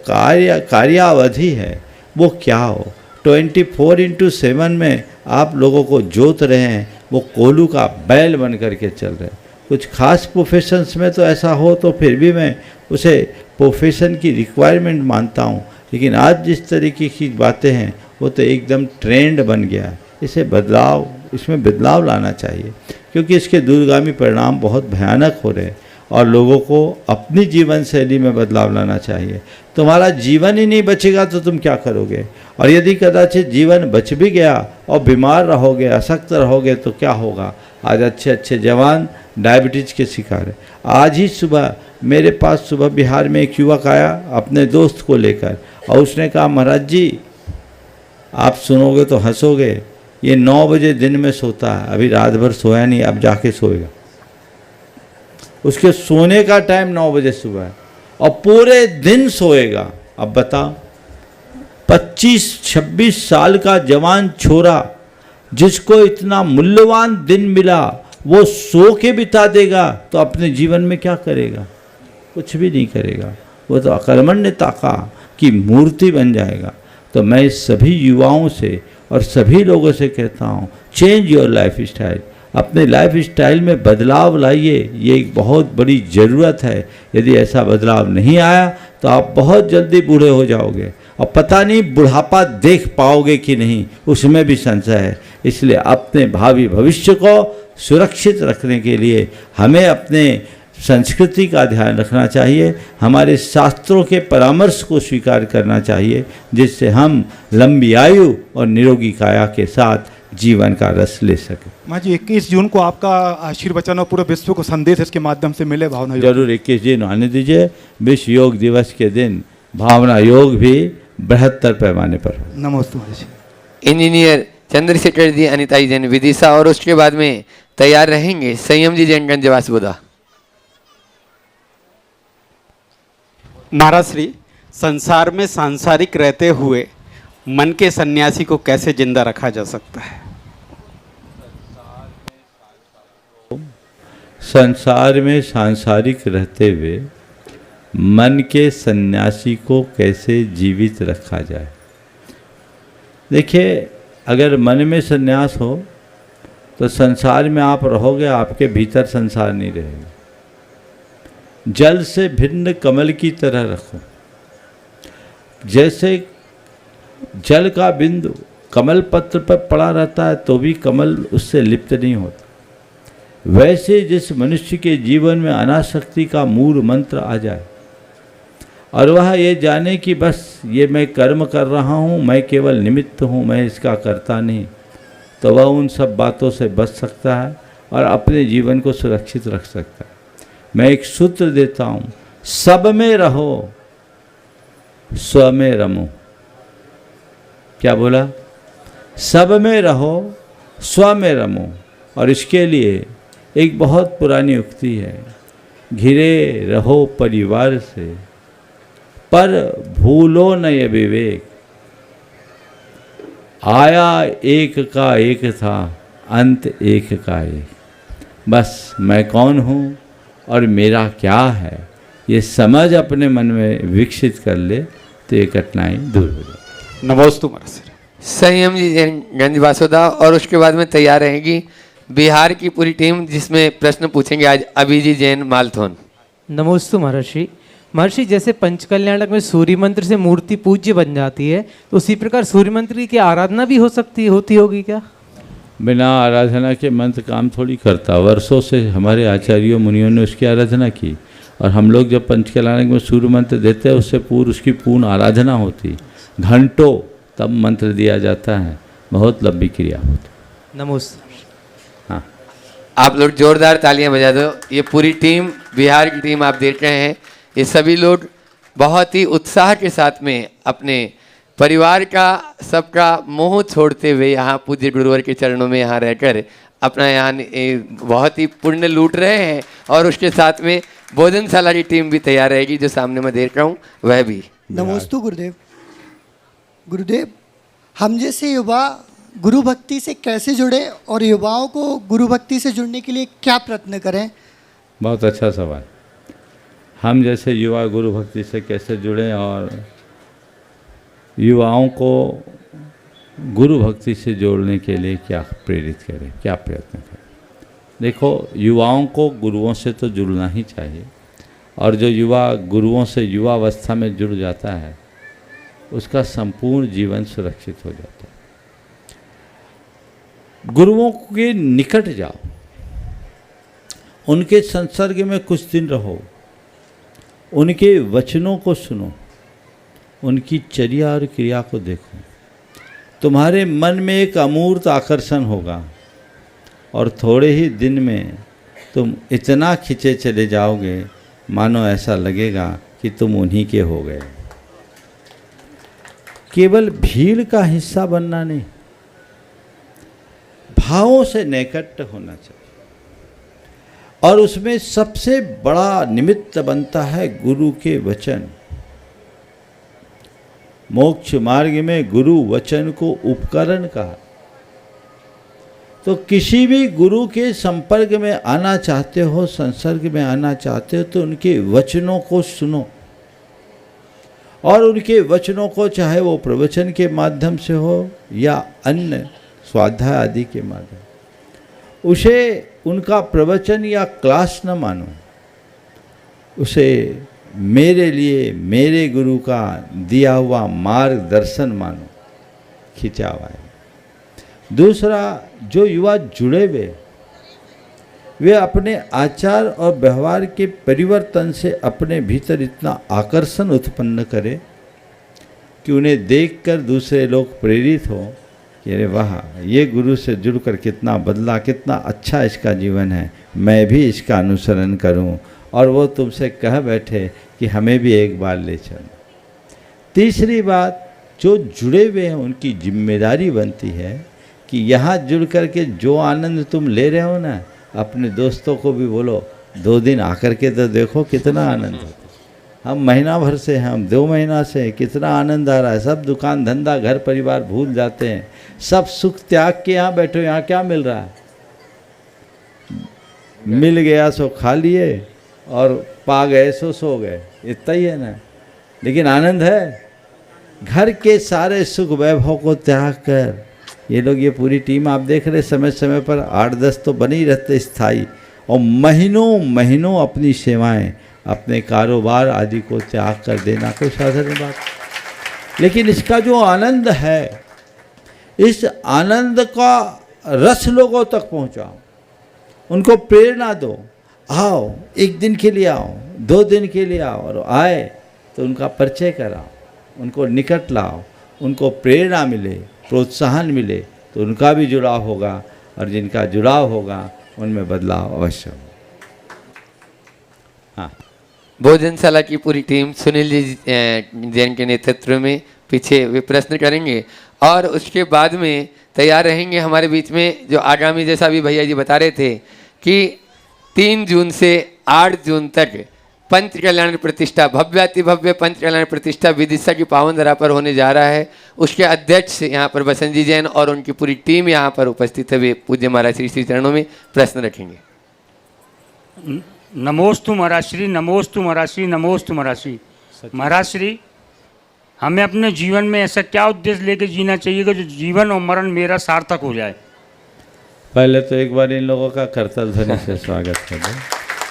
Speaker 4: कार्यावधि है वो क्या हो। 24/7 में आप लोगों को जोत रहे हैं, वो कोलू का बैल बन करके चल रहे हैं। कुछ खास प्रोफेशंस में तो ऐसा हो तो फिर भी मैं उसे प्रोफेशन की रिक्वायरमेंट मानता हूँ, लेकिन आज जिस तरीके की बातें हैं वो तो एकदम ट्रेंड बन गया है। इसमें बदलाव लाना चाहिए, क्योंकि इसके दूरगामी परिणाम बहुत भयानक हो रहे हैं और लोगों को अपनी जीवन शैली में बदलाव लाना चाहिए। तुम्हारा जीवन ही नहीं बचेगा तो तुम क्या करोगे, और यदि कदाचित जीवन बच भी गया और बीमार रहोगे, अशक्त रहोगे तो क्या होगा। आज अच्छे अच्छे जवान डायबिटीज़ के शिकार है। आज ही सुबह मेरे पास सुबह बिहार में एक युवक आया अपने दोस्त को लेकर, और उसने कहा महाराज जी आप सुनोगे तो हंसोगे, ये 9 बजे दिन में सोता है, अभी रात भर सोया नहीं, अब जाके सोएगा। उसके सोने का टाइम 9 बजे सुबह है और पूरे दिन सोएगा। अब बताओ 25-26 साल का जवान छोरा जिसको इतना मूल्यवान दिन मिला वो सो के बिता देगा तो अपने जीवन में क्या करेगा, कुछ भी नहीं करेगा, वो तो अकर्मण्यता की मूर्ति बन जाएगा। तो मैं सभी युवाओं से और सभी लोगों से कहता हूँ, चेंज योर लाइफ स्टाइल, अपने लाइफ स्टाइल में बदलाव लाइए, ये एक बहुत बड़ी ज़रूरत है। यदि ऐसा बदलाव नहीं आया तो आप बहुत जल्दी बूढ़े हो जाओगे और पता नहीं बुढ़ापा देख पाओगे कि नहीं, उसमें भी संशय है। इसलिए अपने भावी भविष्य को सुरक्षित रखने के लिए हमें अपने संस्कृति का ध्यान रखना चाहिए, हमारे शास्त्रों के परामर्श को स्वीकार करना चाहिए, जिससे हम लंबी आयु और निरोगी काया के साथ जीवन का रस ले सकें।
Speaker 12: माँ जी 21 जून को आपका आशीर्वचन और पूरे विश्व को संदेश इसके माध्यम से मिले भावना योग।
Speaker 4: जरूर 21 दिन आने दीजिए। विश्व योग दिवस के दिन भावना योग भी बृहत्तर पैमाने पर हो।
Speaker 12: नमस्ते महाराज जी।
Speaker 2: इंजीनियर चंद्रशेखर जी, अनिताई जैन विदिशा, और उसके बाद में तैयार रहेंगे संयम जी जैन गंजवास बुधा।
Speaker 13: महाराज श्री, संसार में सांसारिक रहते हुए मन के सन्यासी को कैसे जिंदा रखा जा सकता है?
Speaker 4: संसार में सांसारिक रहते हुए मन के सन्यासी को कैसे जीवित रखा जाए। देखिए, अगर मन में सन्यास हो तो संसार में आप रहोगे, आपके भीतर संसार नहीं रहेगा। जल से भिन्न कमल की तरह रखो। जैसे जल का बिंदु कमल पत्र पर पड़ा रहता है तो भी कमल उससे लिप्त नहीं होता, वैसे जिस मनुष्य के जीवन में अनासक्ति का मूल मंत्र आ जाए और वह ये जाने कि बस ये मैं कर्म कर रहा हूँ, मैं केवल निमित्त हूँ, मैं इसका करता नहीं, तो वह उन सब बातों से बच सकता है और अपने जीवन को सुरक्षित रख सकता है। मैं एक सूत्र देता हूँ, सब में रहो स्व में रमो। क्या बोला? सब में रहो स्व में रमो। और इसके लिए एक बहुत पुरानी उक्ति है, घिरे रहो परिवार से पर भूलो न ये विवेक, आया एक का एक था अंत एक का एक। बस मैं कौन हूँ और मेरा क्या है, ये समझ अपने मन में विकसित कर ले तो ये कठिनाई दूर हो जाए।
Speaker 13: नमोस्तु महाराज।
Speaker 2: संयम जी जैन गंज वासुदा, और उसके बाद में तैयार रहेगी बिहार की पूरी टीम, जिसमें प्रश्न पूछेंगे आज अभिजी जैन मालथोन।
Speaker 14: नमोस्तु महर्षि। महर्षि, जैसे पंचकल्याणक में सूर्य मंत्र से मूर्ति पूज्य बन जाती है, तो उसी प्रकार सूर्य मंत्र की आराधना भी होती होगी क्या?
Speaker 4: बिना आराधना के मंत्र काम थोड़ी करता। वर्षों से हमारे आचार्यों मुनियों ने उसकी आराधना की, और हम लोग जब पंचकल्याणक में सूर्य मंत्र देते हैं उससे पूर्व उसकी पूर्ण आराधना होती, घंटों तब मंत्र दिया जाता है, बहुत लंबी क्रिया होती।
Speaker 14: नमस्ते।
Speaker 4: हाँ,
Speaker 2: आप लोग जोरदार तालियां बजा दो। ये पूरी टीम, बिहार की टीम आप देख रहे हैं, ये सभी लोग बहुत ही उत्साह के साथ में अपने परिवार का, सबका मोह छोड़ते हुए यहाँ पूज्य गुरुवर के चरणों में यहाँ रहकर अपना यहाँ बहुत ही पुण्य लूट रहे हैं। और उसके साथ में भोजनशाला की टीम भी तैयार रहेगी, जो सामने मैं देख रहा हूँ वह भी।
Speaker 15: नमोस्तु गुरुदेव। गुरुदेव, हम जैसे युवा गुरु भक्ति से कैसे जुड़े और युवाओं को गुरु भक्ति से जुड़ने के लिए क्या प्रयत्न करें?
Speaker 4: बहुत अच्छा सवाल। हम जैसे युवा गुरु भक्ति से कैसे जुड़ें और युवाओं को गुरु भक्ति से जोड़ने के लिए क्या प्रेरित करें, क्या प्रयत्न करें। देखो, युवाओं को गुरुओं से तो जुड़ना ही चाहिए, और जो युवा गुरुओं से युवावस्था में जुड़ जाता है उसका संपूर्ण जीवन सुरक्षित हो जाता है। गुरुओं के निकट जाओ, उनके संसर्ग में कुछ दिन रहो, उनके वचनों को सुनो, उनकी चर्या और क्रिया को देखो। तुम्हारे मन में एक अमूर्त आकर्षण होगा और थोड़े ही दिन में तुम इतना खिंचे चले जाओगे मानो ऐसा लगेगा कि तुम उन्हीं के हो गए। केवल भीड़ का हिस्सा बनना नहीं, भावों से नैकट्य होना चाहिए, और उसमें सबसे बड़ा निमित्त बनता है गुरु के वचन। मोक्ष मार्ग में गुरु वचन को उपकरण कहा। तो किसी भी गुरु के संपर्क में आना चाहते हो, संसर्ग में आना चाहते हो, तो उनके वचनों को सुनो, और उनके वचनों को चाहे वो प्रवचन के माध्यम से हो या अन्य स्वाध्याय आदि के माध्यम, उसे उनका प्रवचन या क्लास न मानो, उसे मेरे लिए मेरे गुरु का दिया हुआ मार्गदर्शन मानो, खिंचाव है। दूसरा, जो युवा जुड़े हुए वे अपने आचार और व्यवहार के परिवर्तन से अपने भीतर इतना आकर्षण उत्पन्न करें कि उन्हें देखकर दूसरे लोग प्रेरित हों कि अरे वाह, ये गुरु से जुड़कर कितना बदला, कितना अच्छा इसका जीवन है, मैं भी इसका अनुसरण करूं, और वो तुमसे कह बैठे कि हमें भी एक बार ले चलो। तीसरी बात, जो जुड़े हुए हैं उनकी जिम्मेदारी बनती है कि यहाँ जुड़ कर के जो आनंद तुम ले रहे हो ना, अपने दोस्तों को भी बोलो 2 दिन आकर के तो देखो कितना आनंद होता है। हम महीना भर से हैं, हम 2 महीना से हैं, कितना आनंद आ रहा है। सब दुकान धंधा घर परिवार भूल जाते हैं, सब सुख त्याग के यहाँ बैठो। यहाँ क्या मिल रहा है? मिल गया सो खा लिए और पा गए सो सो गए, इतना ही है ना। लेकिन आनंद है। घर के सारे सुख वैभव को त्याग कर ये लोग, ये पूरी टीम आप देख रहे, समय समय पर 8-10 तो बने ही रहते स्थायी, और महीनों महीनों अपनी सेवाएं, अपने कारोबार आदि को त्याग कर देना कोई साधारण बात। लेकिन इसका जो आनंद है, इस आनंद का रस लोगों तक पहुंचाओ, उनको प्रेरणा दो। आओ, 1 दिन के लिए आओ, 2 दिन के लिए आओ, और आए तो उनका परिचय कराओ, उनको निकट लाओ, उनको प्रेरणा मिले, प्रोत्साहन मिले, तो उनका भी जुड़ाव होगा, और जिनका जुड़ाव होगा उनमें बदलाव अवश्य होगा। हाँ,
Speaker 2: भोजनशाला की पूरी टीम सुनील जी जैन के नेतृत्व में पीछे वे प्रश्न करेंगे, और उसके बाद में तैयार रहेंगे हमारे बीच में जो आगामी, जैसा भी भैया जी बता रहे थे कि 3 जून से 8 जून तक पंच कल्याण प्रतिष्ठा, भव्याति भव्य पंच कल्याण प्रतिष्ठा विदिशा की पावन धरा पर होने जा रहा है। उसके अध्यक्ष यहाँ पर बसंत जी जैन और उनकी पूरी टीम यहाँ पर उपस्थित है। वे पूज्य महाराज श्री श्री चरणों में प्रश्न रखेंगे।
Speaker 16: नमोस्तु महाराज श्री, नमोस्तु महाराज श्री, नमोस्तु महाराज श्री। महाराज श्री, हमें अपने जीवन में ऐसा क्या उद्देश्य लेकर जीना चाहिए कि जो जीवन और मरण मेरा सार्थक हो जाए?
Speaker 4: पहले तो एक बार इन लोगों का करतल ध्वनि से स्वागत कर दें।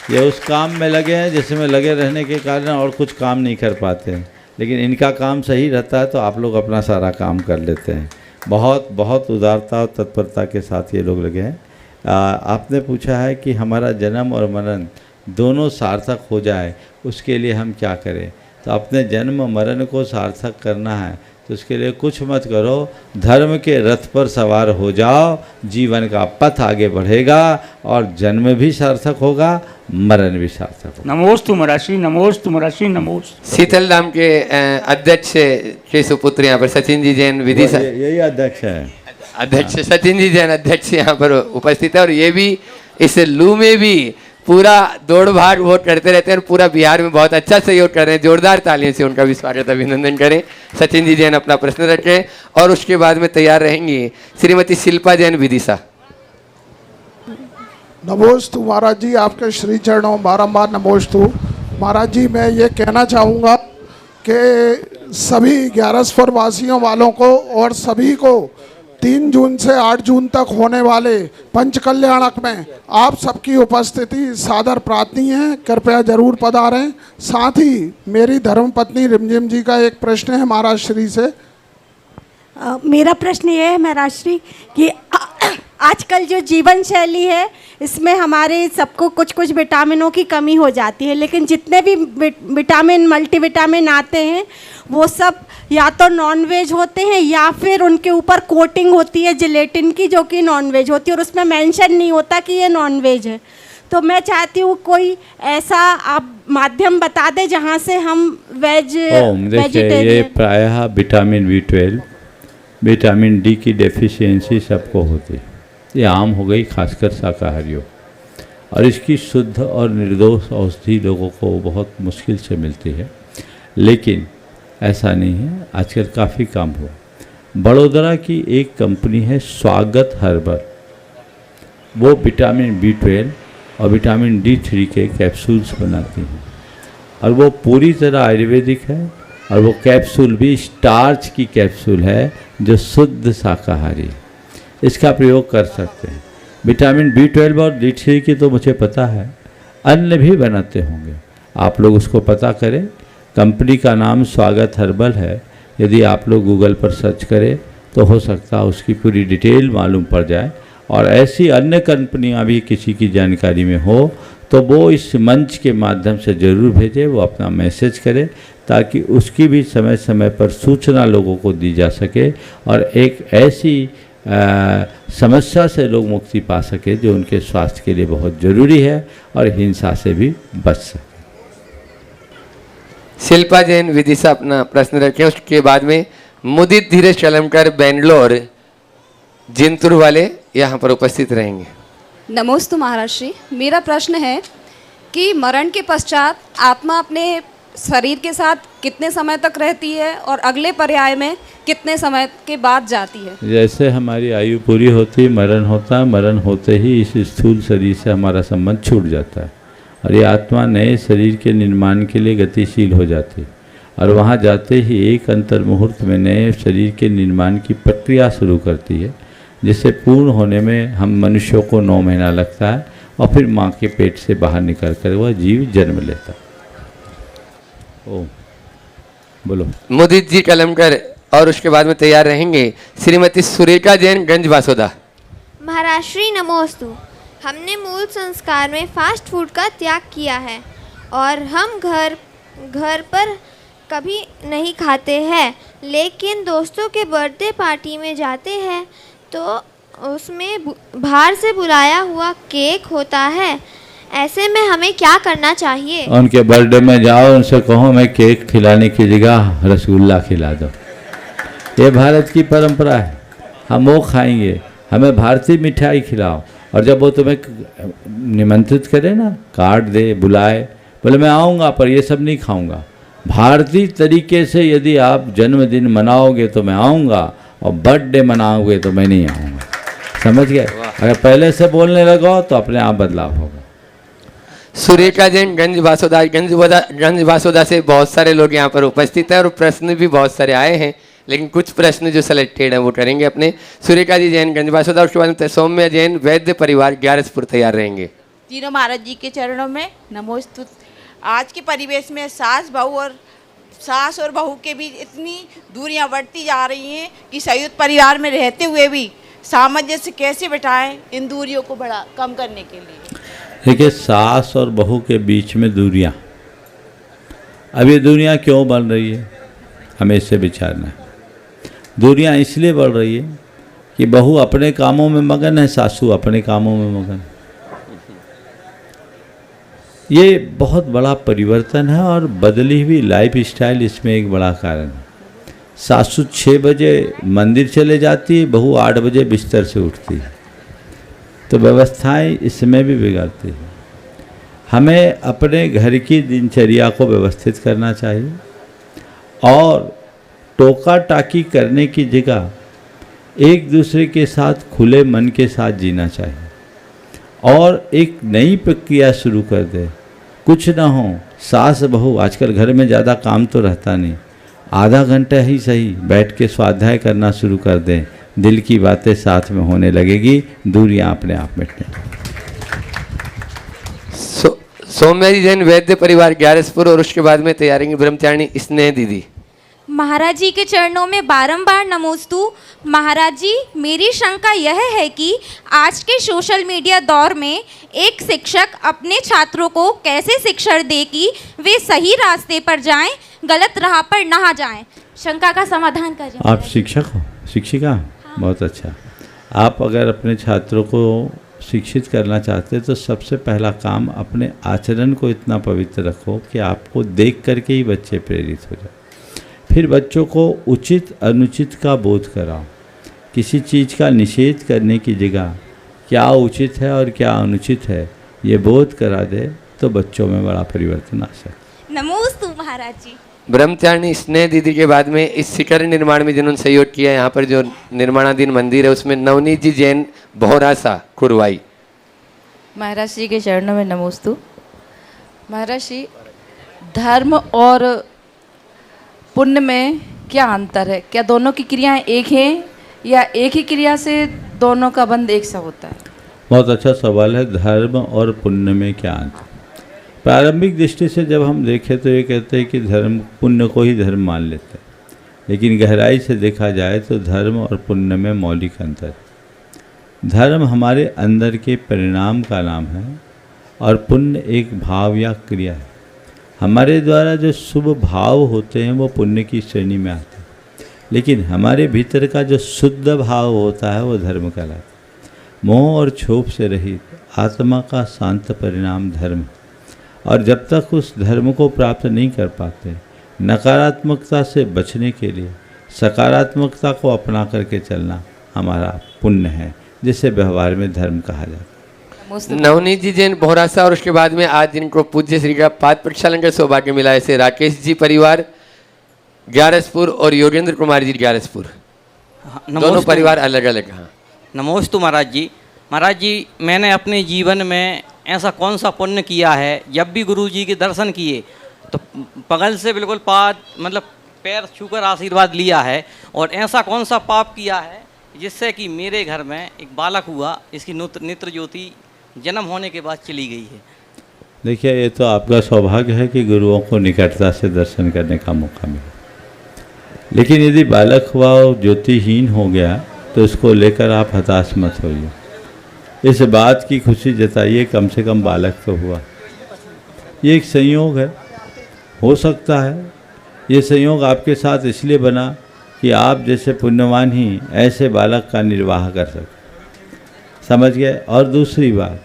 Speaker 4: ये उस काम में लगे हैं जिसमें लगे रहने के कारण और कुछ काम नहीं कर पाते हैं, लेकिन इनका काम सही रहता है तो आप लोग अपना सारा काम कर लेते हैं। बहुत बहुत उदारता और तत्परता के साथ ये लोग लगे हैं। आपने पूछा है कि हमारा जन्म और मरण दोनों सार्थक हो जाए, उसके लिए हम क्या करें। तो अपने जन्म मरण को सार्थक करना है तो उसके लिए कुछ मत करो, धर्म के रथ पर सवार हो जाओ, जीवन का पथ आगे बढ़ेगा और जन्म भी सार्थक होगा, मरण भी सार्थक होगा।
Speaker 16: नमोस्तु महाराज श्री, नमोस्तु महाराज श्री, नमोस्तु।
Speaker 2: शीतल धाम के अध्यक्ष के सुपुत्र यहाँ पर सचिन जी जैन विदिशा,
Speaker 4: यही अध्यक्ष है,
Speaker 2: अध्यक्ष सचिन जी जैन अध्यक्ष यहाँ पर उपस्थित है, और ये भी इस लू में भी पूरा दौड़ भाग वोट करते रहते हैं और पूरा बिहार में बहुत अच्छा सहयोग कर रहे हैं। जोरदार तालियों से उनका भी स्वागत अभिनंदन करें। सचिन जी जैन अपना प्रश्न रखें, और उसके बाद में तैयार रहेंगी श्रीमती शिल्पा जैन विदिशा।
Speaker 17: नमोस्तु महाराज जी, आपके श्री चरणों बारंबार नमोस्तु। महाराज जी मैं ये कहना चाहूँगा कि सभी 11 वासियों वालों को और सभी को 3 जून से 8 जून तक होने वाले पंच कल्याणक में आप सबकी उपस्थिति सादर प्रार्थनीय है, कृपया जरूर पधारें। साथ ही मेरी धर्मपत्नी रिमझिम जी का एक प्रश्न है महाराज श्री से।
Speaker 18: मेरा प्रश्न ये है महाराज श्री कि आजकल जो जीवन शैली है इसमें हमारे सबको कुछ कुछ विटामिनों की कमी हो जाती है, लेकिन जितने भी विटामिन मल्टीविटामिन आते हैं वो सब या तो नॉनवेज होते हैं या फिर उनके ऊपर कोटिंग होती है जिलेटिन की, जो कि नॉनवेज होती है और उसमें मेंशन नहीं होता कि ये नॉनवेज है। तो मैं चाहती हूँ कोई ऐसा आप माध्यम बता दें जहाँ से हम
Speaker 4: देखिए ये प्रायः विटामिन B12 विटामिन डी की डेफिशिएंसी सबको होती है, ये आम हो गई खासकर शाकाहारियों, और इसकी शुद्ध और निर्दोष औषधि लोगों को बहुत मुश्किल से मिलती है। लेकिन ऐसा नहीं है, आजकल काफ़ी काम हुआ। बड़ोदरा की एक कंपनी है स्वागत हर्बल, वो विटामिन B12 और विटामिन D3 के कैप्सूल्स बनाती हैं और वो पूरी तरह आयुर्वेदिक है, और वो कैप्सूल भी स्टार्च की कैप्सूल है जो शुद्ध शाकाहारी है, इसका प्रयोग कर सकते हैं। विटामिन B12 और D3 की तो मुझे पता है, अन्य भी बनाते होंगे, आप लोग उसको पता करें। कंपनी का नाम स्वागत हर्बल है, यदि आप लोग गूगल पर सर्च करें तो हो सकता है उसकी पूरी डिटेल मालूम पड़ जाए। और ऐसी अन्य कंपनियां भी किसी की जानकारी में हो तो वो इस मंच के माध्यम से ज़रूर भेजें, वो अपना मैसेज करे ताकि उसकी भी समय समय पर सूचना लोगों को दी जा सके और एक ऐसी समस्या से लोग मुक्ति पा सके जो उनके स्वास्थ्य के लिए बहुत ज़रूरी है और हिंसा से भी बच सके।
Speaker 2: शिल्पा जैन विदिशा अपना प्रश्न रखें, उसके बाद में मुदित धीरज चलमकर बेंगलोर जिंतूर वाले यहाँ पर उपस्थित रहेंगे।
Speaker 19: नमोस्तु महाराज श्री, मेरा प्रश्न है कि मरण के पश्चात आत्मा अपने शरीर के साथ कितने समय तक रहती है और अगले पर्याय में कितने समय के बाद जाती है?
Speaker 4: जैसे हमारी आयु पूरी होती मरण होता है, मरण होते ही इस स्थूल शरीर से हमारा संबंध छूट जाता है और ये आत्मा नए शरीर के निर्माण के लिए गतिशील हो जाती है और वहाँ जाते ही एक अंतर मुहूर्त में नए शरीर के निर्माण की प्रक्रिया शुरू करती है, जिससे पूर्ण होने में हम मनुष्यों को 9 महीना लगता है और फिर माँ के पेट से बाहर निकल कर वह जीव जन्म लेता है। ओ बोलो।
Speaker 2: मुदित जी कलमकर और उसके बाद में तैयार रहेंगे श्रीमती सुरेखा जैन गंज बासोदा।
Speaker 20: महाराज श्री नमोस्तु, हमने मूल संस्कार में फास्ट फूड का त्याग किया है और हम घर पर कभी नहीं खाते हैं, लेकिन दोस्तों के बर्थडे पार्टी में जाते हैं तो उसमें बाहर से बुलाया हुआ केक होता है। ऐसे में हमें क्या करना चाहिए?
Speaker 4: उनके बर्थडे में जाओ, उनसे कहो मैं केक खिलाने की जगह रसगुल्ला खिला दो। ये भारत की परंपरा है, हम वो खाएंगे, हमें भारतीय मिठाई खिलाओ। और जब वो तुम्हें निमंत्रित करे ना, कार्ड दे, बुलाए, बोले मैं आऊँगा पर ये सब नहीं खाऊँगा, भारतीय तरीके से यदि आप जन्मदिन मनाओगे तो मैं आऊँगा और बर्थडे मनाओगे तो मैं नहीं आऊँगा। समझ गए? अगर पहले से बोलने लगो तो अपने आप बदलाव होगा।
Speaker 2: सुरेखा जैन गंज बासोदा से बहुत सारे लोग यहाँ पर उपस्थित हैं और प्रश्न भी बहुत सारे आए हैं, लेकिन कुछ प्रश्न जो सिलेक्टेड हैं वो करेंगे अपने। सुरेखा जी जैन गंज बासोदा, उसके बाद सौम्य जैन वैद्य परिवार ग्यारसपुर तैयार रहेंगे।
Speaker 21: तीनों महाराज जी के चरणों में नमोस्तुत। आज के परिवेश में सास और बहू के बीच इतनी दूरियां बढ़ती जा रही हैं कि संयुक्त परिवार में रहते हुए भी सामंजस्य कैसे बिठाएं इन दूरियों को कम करने के लिए?
Speaker 4: देखिए, सास और बहू के बीच में दूरियां, अब ये दूरियां क्यों बढ़ रही है हमें इससे विचारना है। दूरियां इसलिए बढ़ रही है कि बहू अपने कामों में मगन है, सासू अपने कामों में मगन है। ये बहुत बड़ा परिवर्तन है और बदली हुई लाइफ स्टाइल इसमें एक बड़ा कारण है। सासू 6 बजे मंदिर चले जाती है, बहू 8 बजे बिस्तर से उठती है, तो व्यवस्थाएं इसमें भी बिगड़ती है। हमें अपने घर की दिनचर्या को व्यवस्थित करना चाहिए और टोका टाकी करने की जगह एक दूसरे के साथ खुले मन के साथ जीना चाहिए और एक नई प्रक्रिया शुरू कर दे कुछ ना हो, सास बहू, आजकल घर में ज़्यादा काम तो रहता नहीं, आधा घंटा ही सही बैठ के स्वाध्याय करना शुरू कर दें, दिल की बातें साथ में होने लगेगी, दूरियां अपने आप मिटने लगेंगी।
Speaker 2: सौम्या जी जैन वैद्य परिवार ग्यारसपुर, और उसके बाद में तैयारी ब्रह्मचारिणी स्नेह दीदी।
Speaker 1: महाराज जी के चरणों में बारंबार नमोस्तु। महाराज जी, मेरी शंका यह है कि आज के सोशल मीडिया दौर में एक शिक्षक अपने छात्रों को कैसे शिक्षा दे कि वे सही रास्ते पर जाएं, गलत राह पर ना जाएं। शंका का समाधान करें।
Speaker 4: आप शिक्षक हो, शिक्षिका? हाँ। बहुत अच्छा। आप अगर अपने छात्रों को शिक्षित करना चाहते हैं तो सबसे पहला काम अपने आचरण को इतना पवित्र रखो कि आपको देख करके ही बच्चे प्रेरित हो जाए। फिर बच्चों को उचित अनुचित का बोध कराओ। किसी चीज़ का निषेध करने की जगह क्या उचित है और क्या अनुचित है ये बोध करा दे तो बच्चों में बड़ा परिवर्तन आ सकता।
Speaker 1: नमोस्तु महाराज जी।
Speaker 2: ब्रह्मचारिणी स्नेह दीदी के बाद में इस शिखर निर्माण में जिन्होंने सहयोग किया, यहाँ पर जो निर्माणाधीन मंदिर है उसमें नवनीत जी जैन भौरासा खुरवाई।
Speaker 22: महाराज जी के चरणों में नमोस्तु। महाराज जी, धर्म और पुण्य में क्या अंतर है? क्या दोनों की क्रियाएं एक हैं या एक ही क्रिया से दोनों का बंध एक सा होता है?
Speaker 4: बहुत अच्छा सवाल है। धर्म और पुण्य में क्या अंतर? प्रारंभिक दृष्टि से जब हम देखें तो ये कहते हैं कि धर्म, पुण्य को ही धर्म मान लेते हैं, लेकिन गहराई से देखा जाए तो धर्म और पुण्य में मौलिक अंतर है। धर्म हमारे अंदर के परिणाम का नाम है और पुण्य एक भाव या क्रिया है। हमारे द्वारा जो शुभ भाव होते हैं वो पुण्य की श्रेणी में आते हैं, लेकिन हमारे भीतर का जो शुद्ध भाव होता है वो धर्म कहलाता है। मोह और क्षोभ से रहित आत्मा का शांत परिणाम धर्म है। और जब तक उस धर्म को प्राप्त नहीं कर पाते, नकारात्मकता से बचने के लिए सकारात्मकता को अपना करके चलना हमारा पुण्य है, जिसे व्यवहार में धर्म कहा जाता है।
Speaker 2: नवनीत जी जैन भौरासा, और उसके बाद में आज जिनको पूज्य श्री का पाद प्रक्षालन का सौभाग्य मिला है, ऐसे राकेश जी परिवार ग्यारसपुर और योगेंद्र कुमार जी ग्यारसपुर, दोनों परिवार अलग अलग। हाँ,
Speaker 23: नमोस्तु महाराज जी। महाराज जी, मैंने अपने जीवन में ऐसा कौन सा पुण्य किया है, जब भी गुरु जी के दर्शन किए तो पगल से बिल्कुल पाद मतलब पैर छूकर आशीर्वाद लिया है, और ऐसा कौन सा पाप किया है जिससे कि मेरे घर में एक बालक हुआ, इसकी नेत्र ज्योति जन्म होने के बाद चली गई है।
Speaker 4: देखिए, ये तो आपका सौभाग्य है कि गुरुओं को निकटता से दर्शन करने का मौका मिला, लेकिन यदि बालक हुआ और ज्योतिहीन हो गया तो उसको लेकर आप हताश मत होइए। इस बात की खुशी जताइए, कम से कम बालक तो हुआ। ये एक संयोग है, हो सकता है ये संयोग आपके साथ इसलिए बना कि आप जैसे पुण्यवान ही ऐसे बालक का निर्वाह कर सके, समझ गए। और दूसरी बात,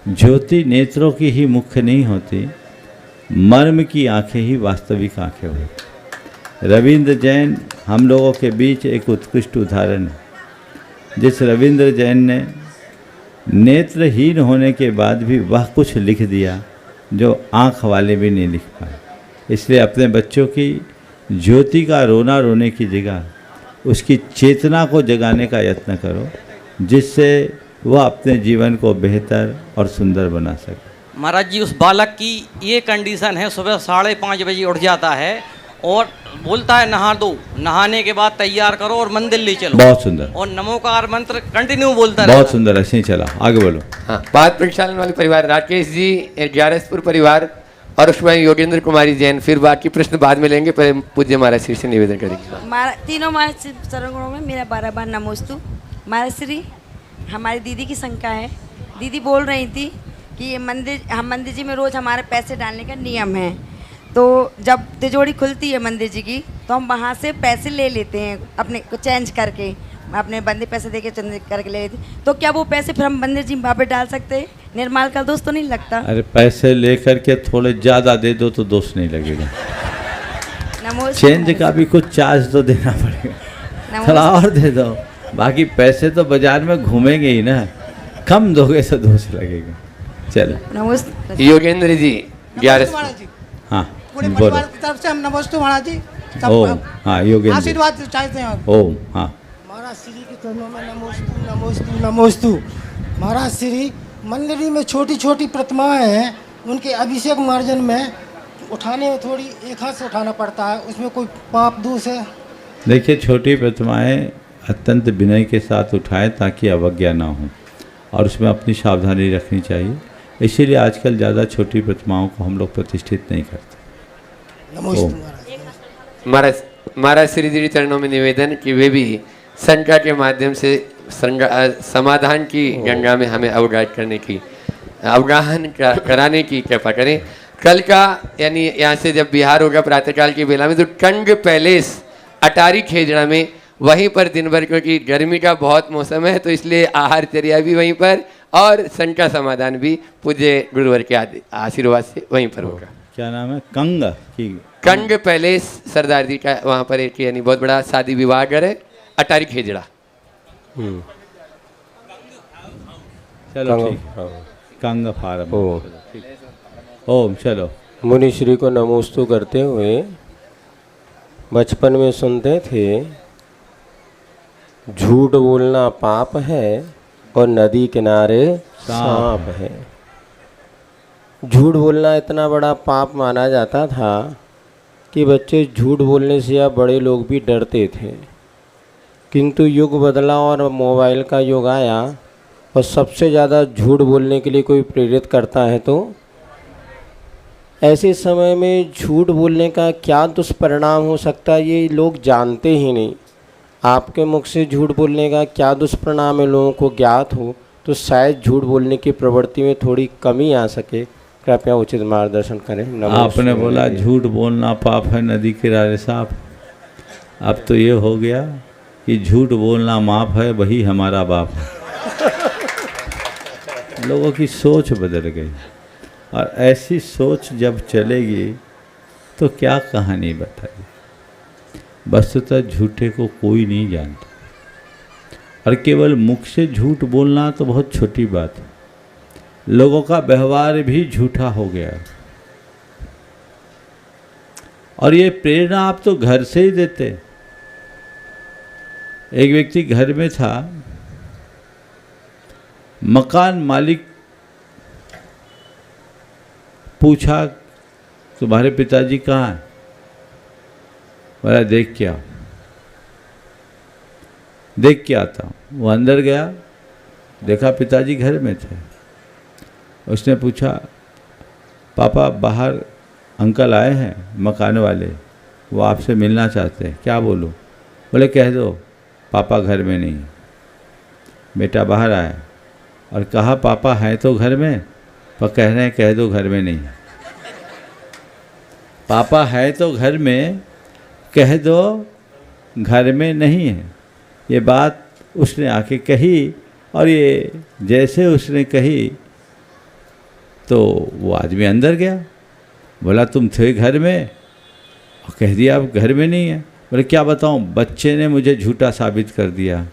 Speaker 4: ज्योति नेत्रों की ही मुख्य नहीं होती, मर्म की आंखें ही वास्तविक आंखें होती। रविंद्र जैन हम लोगों के बीच एक उत्कृष्ट उदाहरण है। जिस रविंद्र जैन ने नेत्रहीन होने के बाद भी वह कुछ लिख दिया जो आँख वाले भी नहीं लिख पाए। इसलिए अपने बच्चों की ज्योति का रोना रोने की जगह उसकी चेतना को जगाने का यत्न करो, जिससे वह अपने जीवन को बेहतर और सुंदर बना सके।
Speaker 23: महाराज जी, उस बालक की ये कंडीशन है, सुबह 5:30 बजे उठ जाता है और बोलता है नहा दो, नहाने के बाद तैयार करो और मंदिर ले चलो।
Speaker 4: बहुत सुंदर।
Speaker 23: और नमोकार मंत्र कंटिन्यू बोलता
Speaker 4: बहुत सुंदर, ऐसे ही चला, आगे बोलो।
Speaker 2: हाँ, पाद प्रक्षालन वाले परिवार राकेश जी ग्यारसपुर परिवार, और उसके बाद योगेंद्र कुमारी जैन। फिर बाकी प्रश्न बाद में लेंगे, पर पूज्य महाराज श्री से निवेदन करेंगे।
Speaker 24: तीनों महाराज चरणों में मेरा बार नमोस्तु। महाराज श्री, हमारी दीदी की शंका है। दीदी बोल रही थी कि ये मंदिर जी में रोज़ हमारे पैसे डालने का नियम है, तो जब तिजोरी खुलती है मंदिर जी की तो हम वहाँ से पैसे ले लेते हैं, अपने को चेंज करके अपने बंदे पैसे दे के चेंज करके ले लेते हैं। तो क्या वो पैसे फिर हम मंदिर जी वहाँ पे डाल सकते हैं? निर्माल का दोष तो नहीं लगता?
Speaker 4: अरे पैसे लेकर के थोड़े ज़्यादा दे दो तो दोष नहीं लगेगा। चेंज का भी कुछ चार्ज तो देना पड़ेगा, थोड़ा और दे दो। बाकी पैसे तो बाजार में घूमेंगे ही ना, कम दोगे तो दोष लगेगा। चलो,
Speaker 24: नमस्ते।
Speaker 2: योगेंद्र जी ग्यारह।
Speaker 4: हाँ,
Speaker 25: पूरे परिवार की तरफ से हम नमस्ते महाराज जी।
Speaker 4: ओम। हाँ, योगेंद्र
Speaker 25: आशीर्वाद चाहते हैं।
Speaker 4: ओम। हाँ,
Speaker 25: महाराज श्री के चरणों में नमोस्तु नमोस्तु नमोस्तु। महाराज श्री, मंदिर में छोटी छोटी प्रतिमाएं हैं उनके अभिषेक मार्जन में उठाने में थोड़ी एक हाथ से उठाना पड़ता है, उसमें कोई पाप दोष है?
Speaker 4: देखिए, छोटी प्रतिमाएं अत्यंत विनय के साथ उठाएं ताकि अवज्ञा ना हो, और उसमें अपनी सावधानी रखनी चाहिए। इसीलिए आजकल ज़्यादा छोटी प्रतिमाओं को हम लोग प्रतिष्ठित नहीं करते।
Speaker 2: महाराज श्री जी चरणों में निवेदन कि वे भी संख्या के माध्यम से समाधान की गंगा में हमें अवगाहन कराने की कृपा करें। कल का यानी यहाँ से जब बिहार होगा प्रातःकाल की बेला में, तो टंग पैलेस अटारी खेजड़ा में वहीं पर दिन भर, क्योंकि गर्मी का बहुत मौसम है तो इसलिए आहारचर्या भी वहीं पर और संख्या समाधान भी पूज्य गुरुवर के आशीर्वाद से वहीं पर होगा।
Speaker 4: क्या नाम है?
Speaker 2: कंग पैलेस सरदार जी का वहाँ पर एक यानी बहुत बड़ा शादी विवाह घर है, अटारी खेजड़ा।
Speaker 4: चलो ठीक है, कंग फार्म। ओम। चलो,
Speaker 3: मुनि श्री को नमोस्तु करते हुए बचपन में सुनते थे झूठ बोलना पाप है और नदी किनारे सांप है। झूठ बोलना इतना बड़ा पाप माना जाता था कि बच्चे झूठ बोलने से या बड़े लोग भी डरते थे, किंतु युग बदला और मोबाइल का युग आया और सबसे ज़्यादा झूठ बोलने के लिए कोई प्रेरित करता है तो ऐसे समय में झूठ बोलने का क्या दुष्परिणाम हो सकता है ये लोग जानते ही नहीं। आपके मुख से झूठ बोलने का क्या दुष्परिणाम है लोगों को ज्ञात हो तो शायद झूठ बोलने की प्रवृत्ति में थोड़ी कमी आ सके। कृपया उचित मार्गदर्शन करें।
Speaker 4: आपने बोला झूठ बोलना पाप है, नदी किनारे सांप। अब तो ये हो गया कि झूठ बोलना माप है, वही हमारा बाप है। लोगों की सोच बदल गई, और ऐसी सोच जब चलेगी तो क्या कहानी बताई। वस्तुतः झूठे को कोई नहीं जानता, और केवल मुख से झूठ बोलना तो बहुत छोटी बात है, लोगों का व्यवहार भी झूठा हो गया। और ये प्रेरणा आप तो घर से ही देते। एक व्यक्ति घर में था, मकान मालिक पूछा तुम्हारे पिताजी कहाँ हैं? बोला देख के आता हूँ। वो अंदर गया, देखा पिताजी घर में थे। उसने पूछा पापा बाहर अंकल आए हैं मकान वाले, वो आपसे मिलना चाहते हैं, क्या बोलूँ? बोले कह दो पापा घर में नहीं। बेटा बाहर आया और कहा पापा हैं तो घर में, पर कह रहे हैं कह दो घर में नहीं। पापा है तो घर में, कह दो घर में नहीं है। ये बात उसने आके कही, और ये जैसे उसने कही तो वो आदमी अंदर गया। बोला तुम थे घर में, और कह दिया अब घर में नहीं है। बोले क्या बताऊं, बच्चे ने मुझे झूठा साबित कर दिया।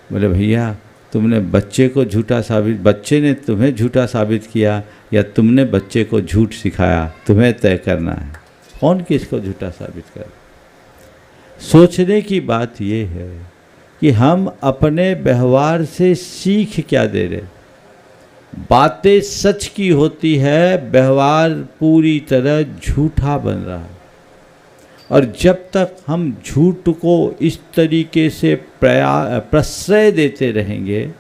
Speaker 4: बोले भैया तुमने बच्चे को झूठा साबित, बच्चे ने तुम्हें झूठा साबित किया या तुमने बच्चे को झूठ सिखाया, तुम्हें तय करना है कौन किसको झूठा साबित कर। सोचने की बात ये है कि हम अपने व्यवहार से सीख क्या दे रहे। बातें सच की होती है, व्यवहार पूरी तरह झूठा बन रहा है। और जब तक हम झूठ को इस तरीके से प्रश्रय देते रहेंगे,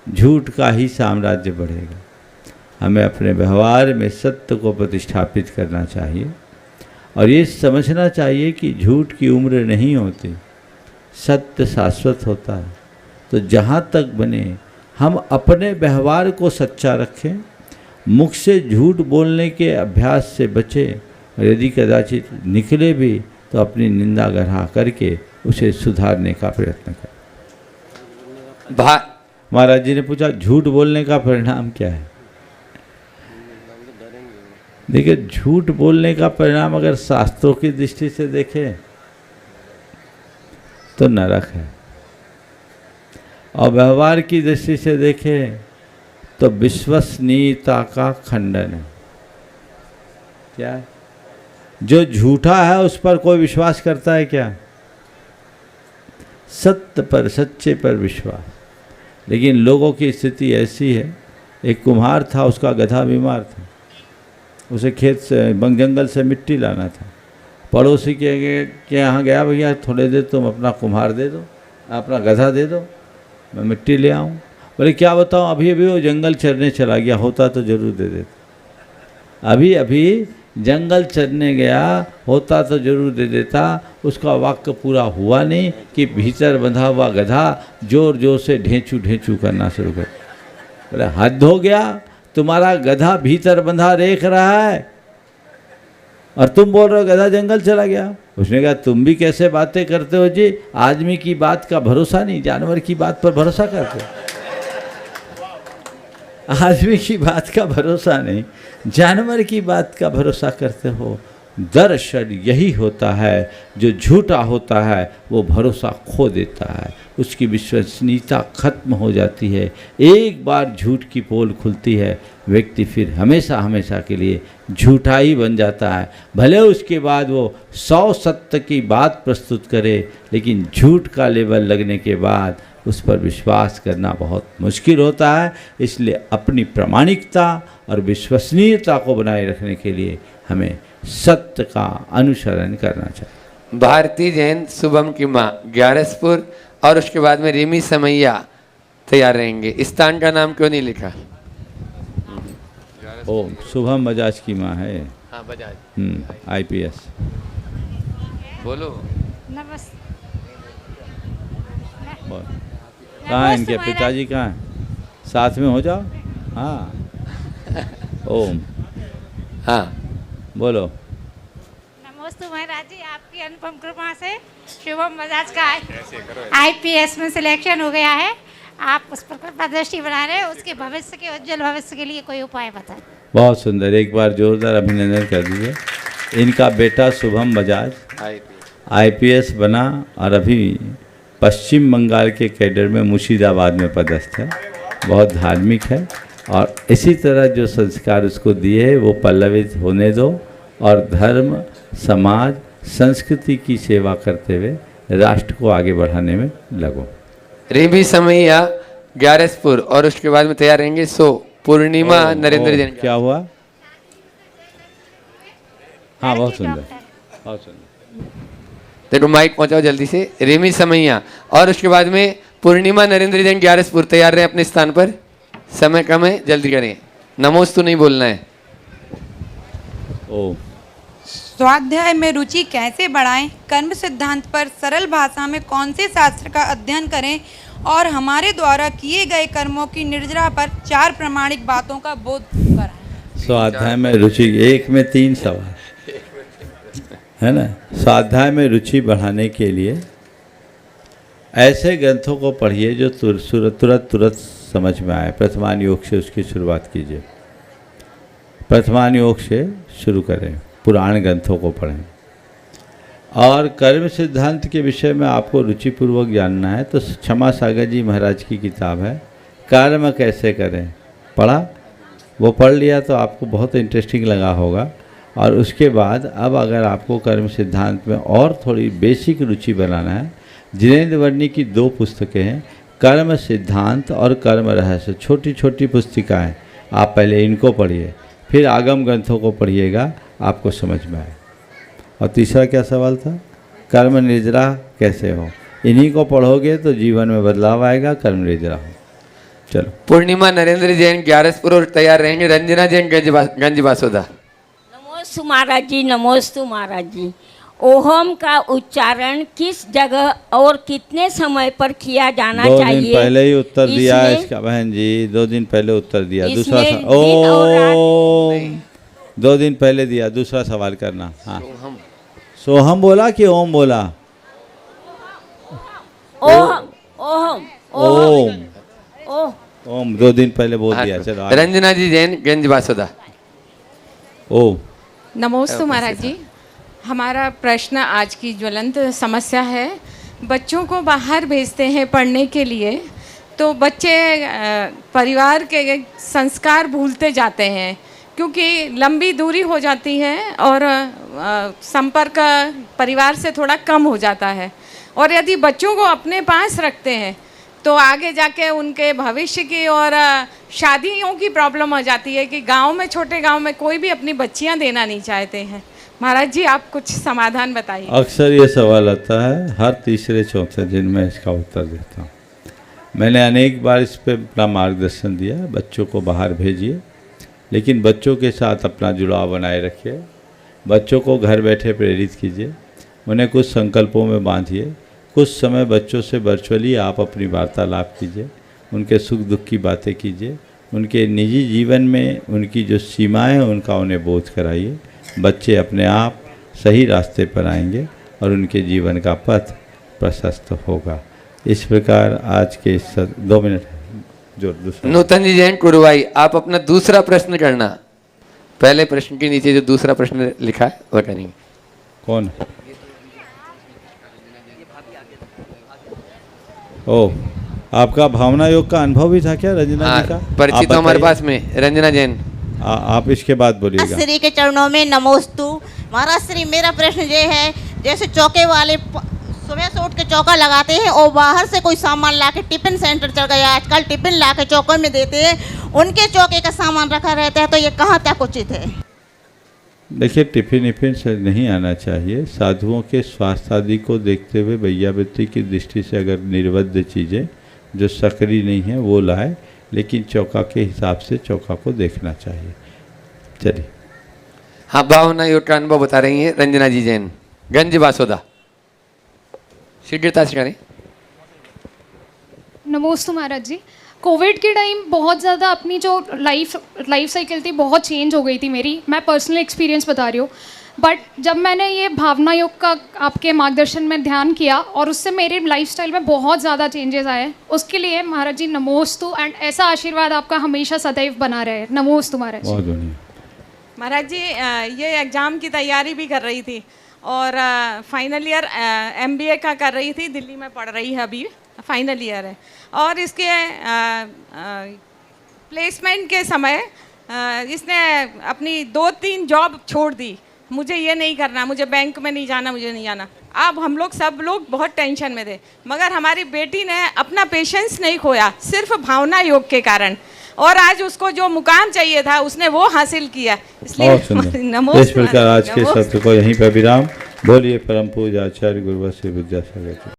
Speaker 4: झूठ का ही साम्राज्य बढ़ेगा। हमें अपने व्यवहार में सत्य को प्रतिष्ठापित करना चाहिए, और ये समझना चाहिए कि झूठ की उम्र नहीं होती, सत्य शाश्वत होता है। तो जहाँ तक बने हम अपने व्यवहार को सच्चा रखें, मुख से झूठ बोलने के अभ्यास से बचें, और यदि कदाचित निकले भी तो अपनी निंदा गढ़ा करके उसे सुधारने का प्रयत्न करें। महाराज जी ने पूछा झूठ बोलने का परिणाम क्या है? देखिए झूठ बोलने का परिणाम अगर शास्त्रों की दृष्टि से देखें तो नरक है, और व्यवहार की दृष्टि से देखें तो विश्वसनीयता का खंडन है। क्या है? जो झूठा है उस पर कोई विश्वास करता है क्या? सत्य पर, सच्चे पर विश्वास। लेकिन लोगों की स्थिति ऐसी है, एक कुम्हार था, उसका गधा बीमार था, उसे खेत से जंगल से मिट्टी लाना था। पड़ोसी के यहाँ गया, भैया थोड़े देर तुम अपना कुम्हार दे दो, अपना गधा दे दो, मैं मिट्टी ले आऊँ। बोले क्या बताऊँ, अभी अभी वो जंगल चरने चला गया, होता तो ज़रूर दे देता। अभी अभी जंगल चरने गया, होता तो ज़रूर दे देता। उसका वाक्य पूरा हुआ नहीं कि भीतर बंधा हुआ गधा जोर जोर से ढेंचू ढेंचू करना शुरू कर। बोले हद हो गया, तुम्हारा गधा भीतर बंधा रेख रहा है और तुम बोल रहे हो गधा जंगल चला गया। उसने कहा तुम भी कैसे बातें करते हो जी, आदमी की बात का भरोसा नहीं, जानवर की बात पर भरोसा करते हो। आदमी की बात का भरोसा नहीं, जानवर की बात का भरोसा करते हो। दरअसल यही होता है, जो झूठा होता है वो भरोसा खो देता है, उसकी विश्वसनीयता खत्म हो जाती है। एक बार झूठ की पोल खुलती है, व्यक्ति फिर हमेशा हमेशा के लिए झूठा ही बन जाता है। भले उसके बाद वो 100 सत्य की बात प्रस्तुत करे, लेकिन झूठ का लेबल लगने के बाद उस पर विश्वास करना बहुत मुश्किल होता है। इसलिए अपनी प्रामाणिकता और विश्वसनीयता को बनाए रखने के लिए हमें सत्य का अनुसरण करना चाहिए।
Speaker 2: भारती जैन शुभम की माँ ग्यारसपुर, और उसके बाद में रिमी समैया तैयार रहेंगे। स्थान का नाम क्यों नहीं लिखा?
Speaker 4: ओ शुभम बजाज की माँ है।
Speaker 2: हाँ बजाज,
Speaker 4: IPS।
Speaker 2: बोलो।
Speaker 5: नमस्ते।
Speaker 4: कहाँ है इनके पिताजी, कहाँ हैं? साथ में हो जाओ। हाँ ओम। हाँ बोलो।
Speaker 5: नमस्ते महाराज जी, आपकी अनुपम कृपा से शुभम बजाज का IPS में सिलेक्शन हो गया है। आप उस पर कृपा दृष्टि बना रहे हैं, उसके भविष्य के उज्जवल भविष्य के लिए कोई उपाय बताएं।
Speaker 4: बहुत सुंदर, एक बार जोरदार अभिनंदन कर दीजिए। इनका बेटा शुभम बजाज IPS बना और अभी पश्चिम बंगाल के कैडर में मुर्शिदाबाद में पदस्थ है। बहुत धार्मिक है और इसी तरह जो संस्कार उसको दिए वो पल्लवित होने दो और धर्म, समाज, संस्कृति की सेवा करते हुए राष्ट्र को आगे बढ़ाने में लगो।
Speaker 2: रिमी समैया ग्यारसपुर, और उसके बाद में तैयार रहेंगे पूर्णिमा नरेंद्र जैन।
Speaker 4: क्या हुआ? हाँ बहुत सुंदर, बहुत सुंदर।
Speaker 2: देखो माइक पहुंचाओ जल्दी से। रिमी समैया और उसके बाद में पूर्णिमा नरेंद्र जैन ग्यारसपुर तैयार रहे अपने स्थान पर। समय कम है, जल्दी करें। नमोस्तु नहीं बोलना है।
Speaker 4: ओ
Speaker 6: स्वाध्याय में रुचि कैसे बढ़ाएं, कर्म सिद्धांत पर सरल भाषा में कौन से शास्त्र का अध्ययन करें और हमारे द्वारा किए गए कर्मों की निर्जरा पर 4 प्रामाणिक बातों का बोध कराएं।
Speaker 4: स्वाध्याय में रुचि, एक में 3 सवाल है ना। स्वाध्याय में रुचि बढ़ाने के लिए ऐसे ग्रंथों को पढ़िए जो तुरंत समझ में आए। प्रथमान योग से उसकी शुरुआत कीजिए। प्रथमान योग से शुरू करें, पुराण ग्रंथों को पढ़ें। और कर्म सिद्धांत के विषय में आपको रुचिपूर्वक जानना है तो क्षमा सागर जी महाराज की किताब है कर्म कैसे करें, पढ़ा? वो पढ़ लिया तो आपको बहुत इंटरेस्टिंग लगा होगा। और उसके बाद अब अगर आपको कर्म सिद्धांत में और थोड़ी बेसिक रुचि बनाना है, जिनेंद्र वर्णी की 2 पुस्तकें हैं, कर्म सिद्धांत और कर्म रहस्य, छोटी छोटी पुस्तिकाएँ। आप पहले इनको पढ़िए, फिर आगम ग्रंथों को पढ़िएगा, आपको समझ में आए। और तीसरा क्या सवाल था? कर्म निर्जरा कैसे हो? इन्हीं को पढ़ोगे तो जीवन में बदलाव आएगा, कर्म निर्जरा हो। चलो।
Speaker 2: पूर्णिमा नरेंद्र जैन ग्यारसपुर और तैयार रहेंगे रंजना जैन गंज बासोदा।
Speaker 7: नमोस्तु महाराज जी, नमोस्तु महाराज जी। ओहम का उच्चारण किस जगह और कितने समय पर किया जाना चाहिए?
Speaker 4: 2 दिन पहले ही उत्तर दिया है इसका बहन जी, 2 दिन पहले उत्तर दिया। दूसरा ओम 2 दिन पहले दिया। दूसरा सवाल करना। हाँ सोहम बोला कि ओम बोला?
Speaker 7: ओहम ओहम
Speaker 4: ओम ओम 2 दिन पहले बोल दिया। चलो
Speaker 2: रंजना जी जैन गंज बासोदा।
Speaker 4: ओम।
Speaker 8: नमोस्तु महाराज जी, हमारा प्रश्न आज की ज्वलंत समस्या है। बच्चों को बाहर भेजते हैं पढ़ने के लिए तो बच्चे परिवार के संस्कार भूलते जाते हैं क्योंकि लंबी दूरी हो जाती है और संपर्क परिवार से थोड़ा कम हो जाता है। और यदि बच्चों को अपने पास रखते हैं तो आगे जाके उनके भविष्य की और शादियों की प्रॉब्लम हो जाती है कि गांव में, छोटे गांव में कोई भी अपनी बच्चियां देना नहीं चाहते हैं। महाराज जी, आप कुछ समाधान बताइए।
Speaker 4: अक्सर ये सवाल आता है, हर तीसरे चौथे दिन में इसका उत्तर देता हूँ। मैंने अनेक बार इस पर अपना मार्गदर्शन दिया, बच्चों को बाहर भेजिए, लेकिन बच्चों के साथ अपना जुड़ाव बनाए रखिए, बच्चों को घर बैठे प्रेरित कीजिए, उन्हें कुछ संकल्पों में बांधिए, कुछ समय बच्चों से वर्चुअली आप अपनी वार्तालाप कीजिए, उनके सुख दुख की बातें कीजिए, उनके निजी जीवन में उनकी जो सीमाएं हैं उनका उन्हें बोध कराइए। बच्चे अपने आप सही रास्ते पर आएंगे और उनके जीवन का पथ प्रशस्त होगा। इस प्रकार आज के 2 मिनट जो दूसरा
Speaker 2: नूतन जी जैन कुरुवाई, आप अपना दूसरा प्रश्न करना। पहले प्रश्न के नीचे जो दूसरा प्रश्न लिखा है वह करेंगे।
Speaker 4: कौन? ओ, आपका भावना योग का अनुभव भी था क्या रंजना जी का?
Speaker 2: परिचित हमारे पास में रंजना जैन।
Speaker 4: आप इसके बाद बोलिएगा।
Speaker 21: श्री के चरणों में नमोस्तु। महाराज श्री, मेरा प्रश्न ये है, जैसे चौके वाले सुबह से उठ के चौका लगाते हैं और बाहर से कोई सामान ला के टिफिन सेंटर चल गया, आजकल टिफिन ला के चौके में देते हैं, उनके चौके का सामान रखा रहता है, तो ये कहाँ तक उचित है?
Speaker 4: देखिए, टिफिन से नहीं आना चाहिए। साधुओं के स्वास्थ्य आदि को देखते हुए वैयावृत्ति की दृष्टि से अगर निर्बद्ध चीज़ें जो सक्रिय नहीं है वो लाए, लेकिन चौका के हिसाब से चौका को देखना चाहिए। चलिए।
Speaker 2: हाँ, भावना योग का अनुभव बता रही हैं रंजना जी जैन, गंज बासोदा। शीघ्रता से करें।
Speaker 9: नमोस्तु महाराज जी। कोविड के टाइम बहुत ज़्यादा अपनी जो लाइफ साइकिल थी बहुत चेंज हो गई थी मेरी। मैं पर्सनल एक्सपीरियंस बता रही हूँ। बट जब मैंने ये भावना योग का आपके मार्गदर्शन में ध्यान किया और उससे मेरी लाइफस्टाइल में बहुत ज़्यादा चेंजेस आए, उसके लिए महाराज जी नमोस्तु, एंड ऐसा आशीर्वाद आपका हमेशा सदैव बना रहे। नमोस्तु महाराज जी।
Speaker 8: महाराज जी, ये एग्ज़ाम की तैयारी भी कर रही थी और फाइनल ईयर MBA का कर रही थी, दिल्ली में पढ़ रही है, अभी फाइनल ईयर है। और इसके प्लेसमेंट के समय इसने अपनी 2-3 जॉब छोड़ दी। मुझे ये नहीं करना, मुझे बैंक में नहीं जाना, मुझे नहीं जाना। अब हम लोग सब लोग बहुत टेंशन में थे, मगर हमारी बेटी ने अपना पेशेंस नहीं खोया, सिर्फ भावना योग के कारण, और आज उसको जो मुकाम चाहिए था उसने वो हासिल किया। इसलिए
Speaker 4: इस प्रकार आज के सत्र को यहीं पर विराम। बोलिए परम पूज्य आचार्य गुरुवर श्री विद्यासागर।